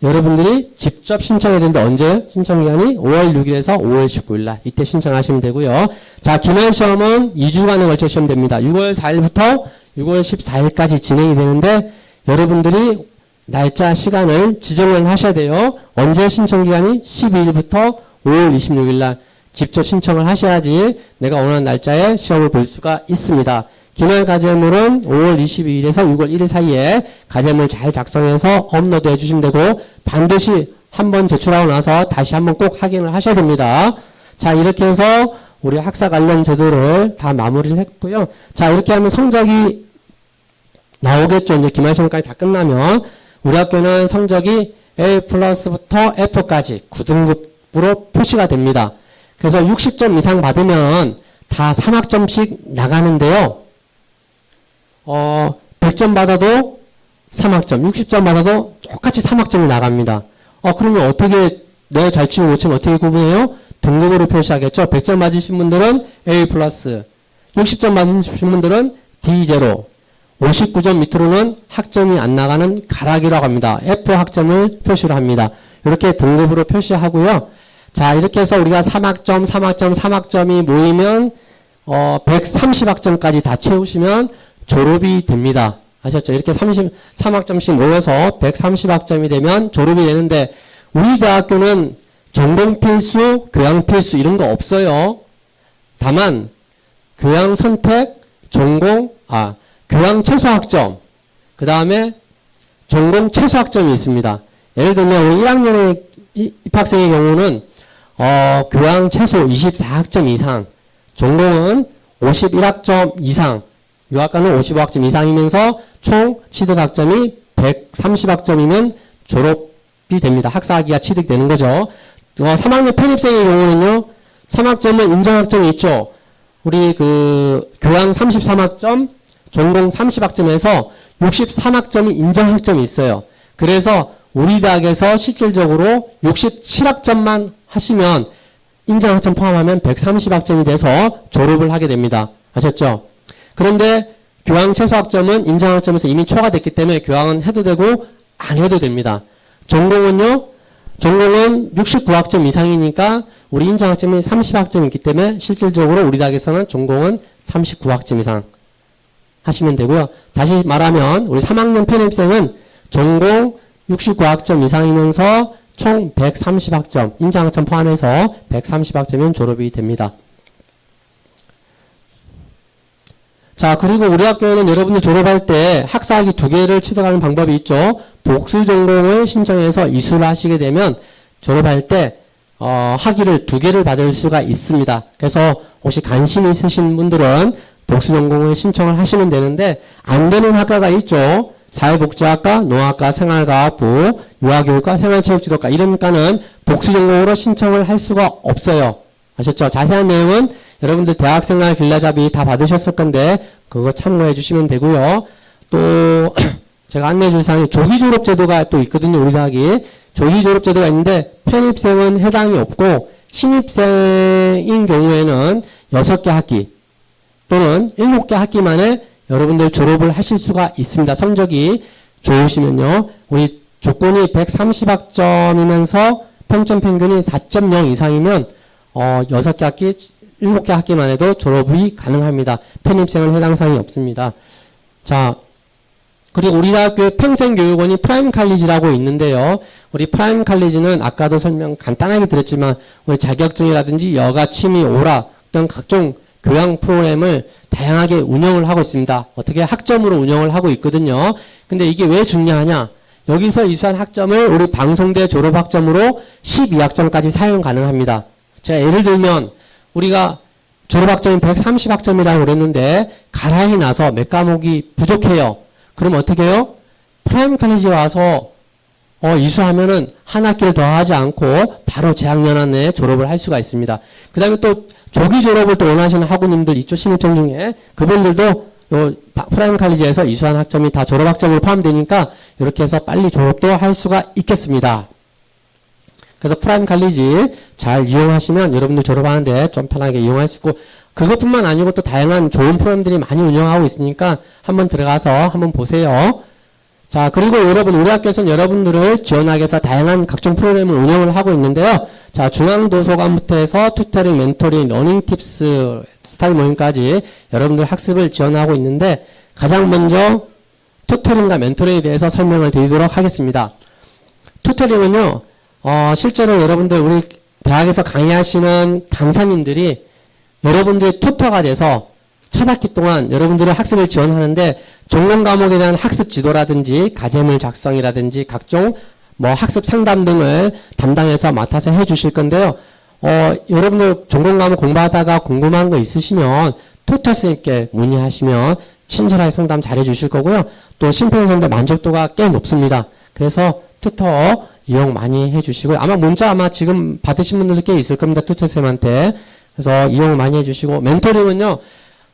여러분들이 직접 신청해야 되는데 언제 신청기간이 5월 6일에서 5월 19일 날 이때 신청하시면 되고요. 자, 기말 시험은 2주간에 걸쳐 시험됩니다. 6월 4일부터 6월 14일까지 진행이 되는데 여러분들이 날짜, 시간을 지정을 하셔야 돼요. 언제 신청 기간이 12일부터 5월 26일 날 직접 신청을 하셔야지 내가 원하는 날짜에 시험을 볼 수가 있습니다. 기말 과제물은 5월 22일에서 6월 1일 사이에 과제물 잘 작성해서 업로드 해주시면 되고 반드시 한번 제출하고 나서 다시 한번 꼭 확인을 하셔야 됩니다. 자, 이렇게 해서 우리 학사 관련 제도를 다 마무리를 했고요. 자, 이렇게 하면 성적이 나오겠죠. 이제 기말시험까지 다 끝나면 우리 학교는 성적이 A 플러스부터 F까지 9등급으로 표시가 됩니다. 그래서 60점 이상 받으면 다 3학점씩 나가는데요. 100점 받아도 3학점, 60점 받아도 똑같이 3학점이 나갑니다. 그러면 어떻게, 내가 잘 치고 못 치면 어떻게 구분해요? 등급으로 표시하겠죠. 100점 맞으신 분들은 A 플러스, 60점 맞으신 분들은 D0, 59점 밑으로는 학점이 안 나가는 가락이라고 합니다. F 학점을 표시를 합니다. 이렇게 등급으로 표시하고요. 자, 이렇게 해서 우리가 3학점, 3학점, 3학점이 모이면 130학점까지 다 채우시면 졸업이 됩니다. 아셨죠? 이렇게 3학점씩 모여서 130학점이 되면 졸업이 되는데 우리 대학교는 전공 필수, 교양 필수 이런 거 없어요. 다만 교양 선택, 교양 최소 학점, 그 다음에 전공 최소 학점이 있습니다. 예를 들면 우리 1학년의 입학생의 경우는 교양 최소 24학점 이상, 전공은 51학점 이상, 유학과는 55학점 이상이면서 총 취득학점이 130학점이면 졸업이 됩니다. 학사학위가 취득되는 거죠. 3학년 편입생의 경우는요, 3학점은 인정학점이 있죠. 우리 교양 33학점, 전공 30학점에서 63학점이 인정학점이 있어요. 그래서 우리 대학에서 실질적으로 67학점만 하시면 인정학점 포함하면 130학점이 돼서 졸업을 하게 됩니다. 아셨죠? 그런데 교양 최소학점은 인정학점에서 이미 초과됐기 때문에 교양은 해도 되고 안 해도 됩니다. 전공은요? 전공은 69학점 이상이니까 우리 인정학점이 30학점이 있기 때문에 실질적으로 우리 대학에서는 전공은 39학점 이상 하시면 되고요. 다시 말하면 우리 3학년 편입생은 전공 69학점 이상이면서 총 130학점, 인정학점 포함해서 130학점이면 졸업이 됩니다. 자, 그리고 우리 학교에는 여러분들 졸업할 때 학사학위 2개를 취득하는 방법이 있죠. 복수 전공을 신청해서 이수를 하시게 되면 졸업할 때 학위를 2개를 받을 수가 있습니다. 그래서 혹시 관심 있으신 분들은 복수 전공을 신청을 하시면 되는데 안 되는 학과가 있죠. 사회복지학과, 농학과, 생활과학부, 유아교육과, 생활체육지도과 이런 과는 복수 전공으로 신청을 할 수가 없어요. 아셨죠? 자세한 내용은 여러분들 대학생활 길라잡이 다 받으셨을 건데 그거 참고해 주시면 되고요. 또 제가 안내해 줄 사항이 조기 졸업 제도가 또 있거든요. 우리 대학이 조기 졸업 제도가 있는데 편입생은 해당이 없고 신입생인 경우에는 6개 학기 또는 7개 학기만에 여러분들 졸업을 하실 수가 있습니다. 성적이 좋으시면요. 우리 조건이 130학점이면서 평점 평균이 4.0 이상이면 6개 학기, 7개 학기만 해도 졸업이 가능합니다. 편입생은 해당 사항이 없습니다. 자, 그리고 우리 대학교의 평생교육원이 프라임 칼리지라고 있는데요. 우리 프라임 칼리지는 아까도 설명 간단하게 드렸지만 우리 자격증이라든지 여가, 취미, 오락 등 각종 교양 프로그램을 다양하게 운영을 하고 있습니다. 어떻게 학점으로 운영을 하고 있거든요. 근데 이게 왜 중요하냐? 여기서 이수한 학점을 우리 방송대 졸업학점으로 12학점까지 사용 가능합니다. 제가 예를 들면 우리가 졸업학점이 130학점이라고 그랬는데 가라이 나서 몇 과목이 부족해요. 그럼 어떻게 해요? 프라임 칼리지 와서 이수하면은 한 학기를 더 하지 않고 바로 재학년 안에 졸업을 할 수가 있습니다. 그 다음에 또 조기 졸업을 또 원하시는 학우님들 있죠. 신입생 중에. 그분들도 요 프라임 칼리지에서 이수한 학점이 다 졸업학점으로 포함되니까 이렇게 해서 빨리 졸업도 할 수가 있겠습니다. 그래서 프라임 칼리지 잘 이용하시면 여러분들 졸업하는데 좀 편하게 이용할 수 있고 그것뿐만 아니고 또 다양한 좋은 프로그램들이 많이 운영하고 있으니까 한번 들어가서 한번 보세요. 자, 그리고 여러분 우리 학교에서는 여러분들을 지원하기 위해서 다양한 각종 프로그램을 운영을 하고 있는데요. 자, 중앙도서관부터 해서 튜터링, 멘토링, 러닝 팁스, 스타일 모임까지 여러분들 학습을 지원하고 있는데 가장 먼저 튜터링과 멘토링에 대해서 설명을 드리도록 하겠습니다. 튜터링은요, 실제로 여러분들 우리 대학에서 강의하시는 강사님들이 여러분들의 튜터가 돼서 첫 학기 동안 여러분들의 학습을 지원하는데 전공 과목에 대한 학습 지도라든지 가제물 작성이라든지 각종 뭐 학습 상담 등을 담당해서 맡아서 해 주실 건데요. 여러분들 전공 과목 공부하다가 궁금한 거 있으시면 튜터 선생님께 문의하시면 친절하게 상담 잘 해주실 거고요. 또 심폐소생들 만족도가 꽤 높습니다. 그래서 튜터 이용 많이 해주시고요. 아마 문자 아마 지금 받으신 분들도 꽤 있을 겁니다. 튜터 쌤한테. 그래서 이용 많이 해주시고 멘토링은요.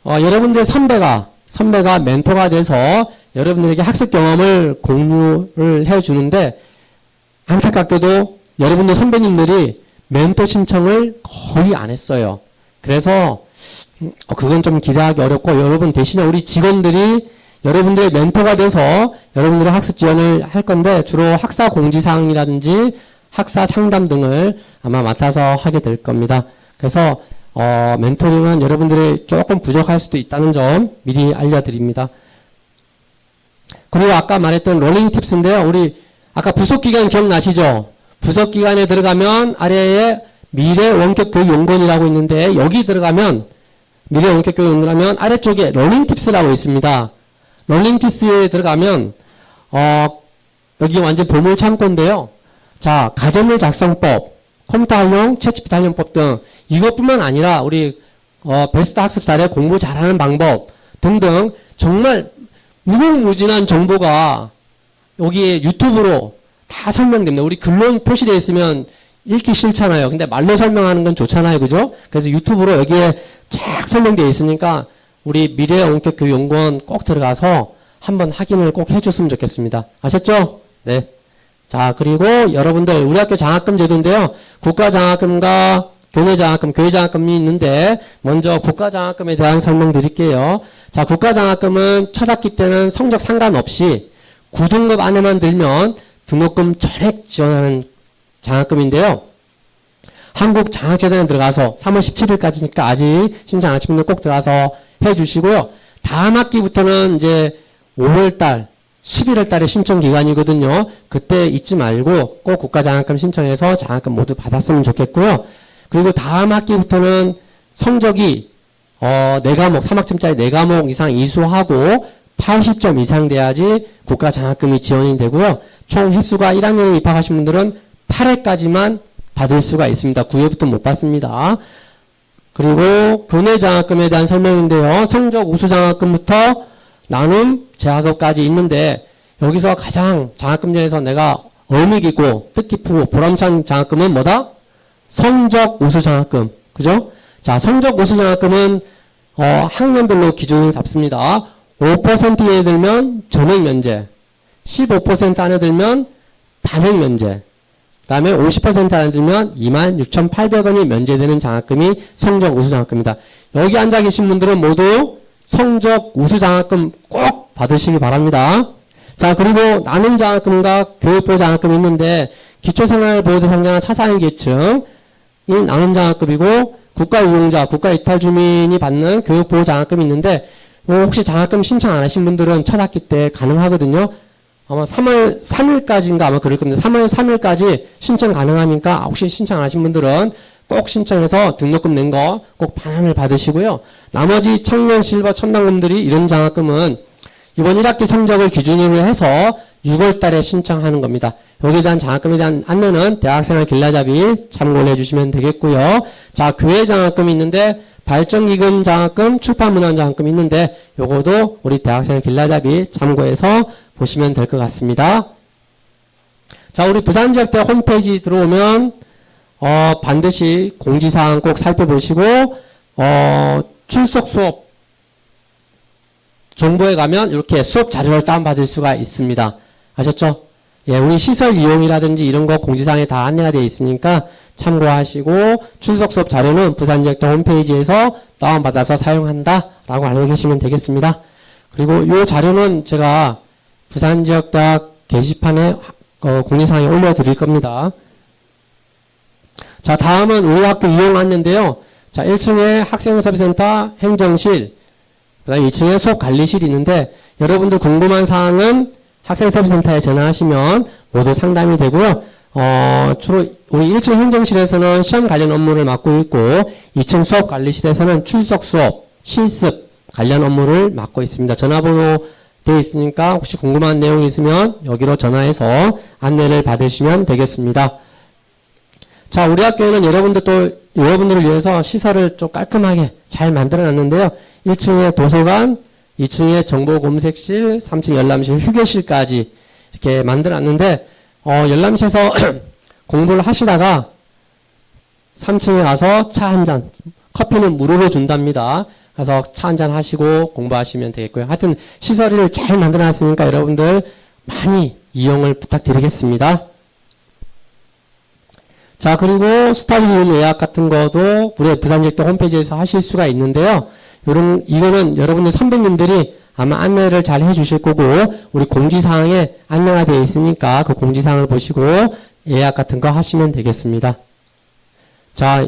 여러분들 선배가 멘토가 돼서 여러분들에게 학습 경험을 공유를 해주는데 안타깝게도 여러분들 선배님들이 멘토 신청을 거의 안 했어요. 그래서 그건 좀 기대하기 어렵고 여러분 대신에 우리 직원들이 여러분들의 멘토가 돼서 여러분들의 학습 지원을 할 건데 주로 학사 공지사항이라든지 학사 상담 등을 아마 맡아서 하게 될 겁니다. 그래서 멘토링은 여러분들이 조금 부족할 수도 있다는 점 미리 알려드립니다. 그리고 아까 말했던 러닝 팁스인데요. 우리 아까 부속기간 기억나시죠? 부속기간에 들어가면 아래에 미래 원격 교육 연구원이라고 있는데 여기 들어가면 미래 원격 교육 연구원하면 아래쪽에 러닝 팁스라고 있습니다. 러닝 팁스에 들어가면 여기 완전 보물 창고인데요. 자, 가제물 작성법, 컴퓨터 활용, 챗GPT 활용법 등 이것뿐만 아니라 우리 베스트 학습 사례, 공부 잘하는 방법 등등 정말 무궁무진한 정보가 여기 유튜브로 다 설명됩니다. 우리 글로 표시되어 있으면 읽기 싫잖아요. 근데 말로 설명하는 건 좋잖아요. 그죠? 그래서 유튜브로 여기에 쫙 설명되어 있으니까 우리 미래 원격 교육 연구원 꼭 들어가서 한번 확인을 꼭 해줬으면 좋겠습니다. 아셨죠? 네. 자, 그리고 여러분들 우리 학교 장학금 제도인데요. 국가장학금과 교내장학금, 교회장학금이 있는데 먼저 국가장학금에 대한 설명드릴게요. 자, 국가장학금은 첫 학기 때는 성적 상관없이 9등급 안에만 들면 등록금 전액 지원하는 장학금인데요. 한국장학재단에 들어가서 3월 17일까지니까 아직 신청 안 하신 분들 꼭 들어가서 해 주시고요. 다음 학기부터는 이제 5월달, 11월달에 신청 기간이거든요. 그때 잊지 말고 꼭 국가장학금 신청해서 장학금 모두 받았으면 좋겠고요. 그리고 다음 학기부터는 성적이 4과목, 3학점짜리 4과목 이상 이수하고 80점 이상 돼야지 국가장학금이 지원이 되고요. 총 횟수가 1학년에 입학하신 분들은 8회까지만 받을 수가 있습니다. 9회부터 못 받습니다. 그리고 교내장학금에 대한 설명인데요. 성적 우수장학금부터 나눔 재학업까지 있는데 여기서 가장 장학금 중에서 내가 의미 깊고 뜻깊고 보람찬 장학금은 뭐다? 성적 우수장학금. 그죠? 자, 성적 우수장학금은 학년별로 기준을 잡습니다. 5% 이내 들면 전액 면제, 15% 안에 들면 반액 면제, 그 다음에 50% 안에 들면 26,800원이 면제되는 장학금이 성적 우수장학금입니다. 여기 앉아 계신 분들은 모두 성적 우수장학금 꼭 받으시기 바랍니다. 자, 그리고 나눔장학금과 교육보장학금이 있는데 기초생활보호대상자나 차상위계층이 나눔장학금이고 국가유용자, 국가이탈주민이 받는 교육보호장학금이 있는데 혹시 장학금 신청 안 하신 분들은 첫 학기 때 가능하거든요. 아마 3월 3일까지인가 아마 그럴 겁니다. 3월 3일까지 신청 가능하니까 혹시 신청 안 하신 분들은 꼭 신청해서 등록금 낸 거 꼭 반환을 받으시고요. 나머지 청년 실버 첨단금들이 이런 장학금은 이번 1학기 성적을 기준으로 해서 6월 달에 신청하는 겁니다. 여기에 대한 장학금에 대한 안내는 대학생활 길라잡이 참고를 해주시면 되겠고요. 자, 교회 장학금이 있는데 발전기금 장학금, 출판문화 장학금이 있는데 요거도 우리 대학생활 길라잡이 참고해서 보시면 될 것 같습니다. 자, 우리 부산지역대 홈페이지 들어오면 반드시 공지사항 꼭 살펴보시고 출석 수업 정보에 가면 이렇게 수업 자료를 다운받을 수가 있습니다. 아셨죠? 예, 우리 시설 이용이라든지 이런 거 공지사항에 다 안내가 되어 있으니까 참고하시고 출석 수업 자료는 부산지역대 홈페이지에서 다운받아서 사용한다라고 알고 계시면 되겠습니다. 그리고 이 자료는 제가 부산지역대학 게시판에 공지사항에 올려드릴 겁니다. 자, 다음은 우리 학교 이용 안내인데요. 자, 1층에 학생서비스센터 행정실, 그다음에 2층에 수업 관리실이 있는데 여러분들 궁금한 사항은 학생서비스센터에 전화하시면 모두 상담이 되고요. 주로 우리 1층 행정실에서는 시험 관련 업무를 맡고 있고 2층 수업 관리실에서는 출석 수업, 실습 관련 업무를 맡고 있습니다. 전화번호 되어 있으니까 혹시 궁금한 내용이 있으면 여기로 전화해서 안내를 받으시면 되겠습니다. 자, 우리 학교에는 여러분들을 위해서 시설을 좀 깔끔하게 잘 만들어 놨는데요. 1층에 도서관, 2층에 정보검색실, 3층 열람실, 휴게실까지 이렇게 만들어 놨는데, 열람실에서 공부를 하시다가 3층에 가서 차 한 잔, 커피는 무료로 준답니다. 가서 차 한 잔 하시고 공부하시면 되겠고요. 하여튼 시설을 잘 만들어 놨으니까 여러분들 많이 이용을 부탁드리겠습니다. 자, 그리고 스타디룸 예약 같은 것도 우리 부산직도 홈페이지에서 하실 수가 있는데요. 이거는 여러분들 선배님들이 아마 안내를 잘 해주실 거고, 우리 공지사항에 안내가 되어 있으니까 그 공지사항을 보시고 예약 같은 거 하시면 되겠습니다. 자,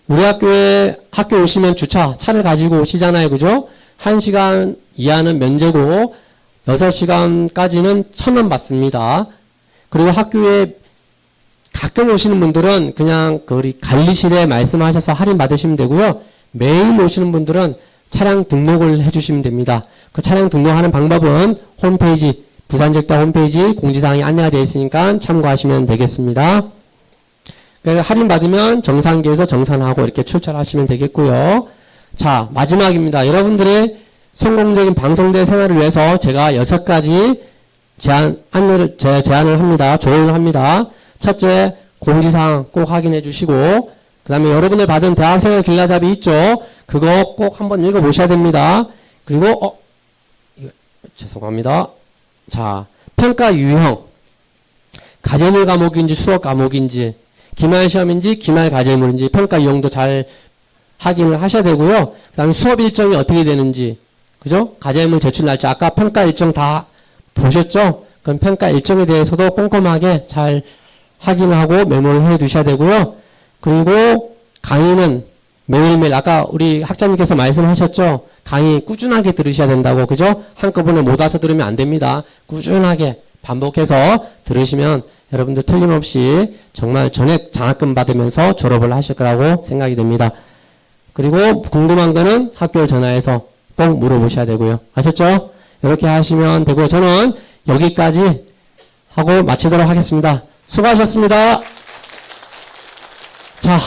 우리 학교 오시면 차를 가지고 오시잖아요. 그죠? 1시간 이하는 면제고, 6시간까지는 1,000원 받습니다. 그리고 학교에 가끔 오시는 분들은 그냥 우리 관리실에 말씀하셔서 할인 받으시면 되고요. 매일 오시는 분들은 차량 등록을 해주시면 됩니다. 그 차량 등록하는 방법은 홈페이지, 부산직도 홈페이지 공지사항이 안내가 되어 있으니까 참고하시면 되겠습니다. 할인 받으면 정산기에서 정산하고 이렇게 출찰하시면 되겠고요. 자, 마지막입니다. 여러분들의 성공적인 방송대 생활을 위해서 제가 6가지 제안을 합니다. 조언을 합니다. 첫째, 공지사항 꼭 확인해 주시고, 그 다음에 여러분들 받은 대학생활 길라잡이 있죠? 그거 꼭 한번 읽어보셔야 됩니다. 그리고, 죄송합니다. 자, 평가 유형. 가제물 과목인지 수업 과목인지, 기말 시험인지 기말 과제물인지 평가 유형도 잘 확인을 하셔야 되고요. 그 다음에 수업 일정이 어떻게 되는지, 그죠? 과제물 제출 날짜, 아까 평가 일정 다 보셨죠? 그럼 평가 일정에 대해서도 꼼꼼하게 잘 확인하고 메모를 해 두셔야 되고요. 그리고 강의는 매일매일 아까 우리 학자님께서 말씀하셨죠. 강의 꾸준하게 들으셔야 된다고. 그죠? 한꺼번에 못 와서 들으면 안 됩니다. 꾸준하게 반복해서 들으시면 여러분들 틀림없이 정말 전액 장학금 받으면서 졸업을 하실 거라고 생각이 됩니다. 그리고 궁금한 거는 학교에 전화해서 꼭 물어보셔야 되고요. 아셨죠? 이렇게 하시면 되고요. 저는 여기까지 하고 마치도록 하겠습니다. 수고하셨습니다. 자,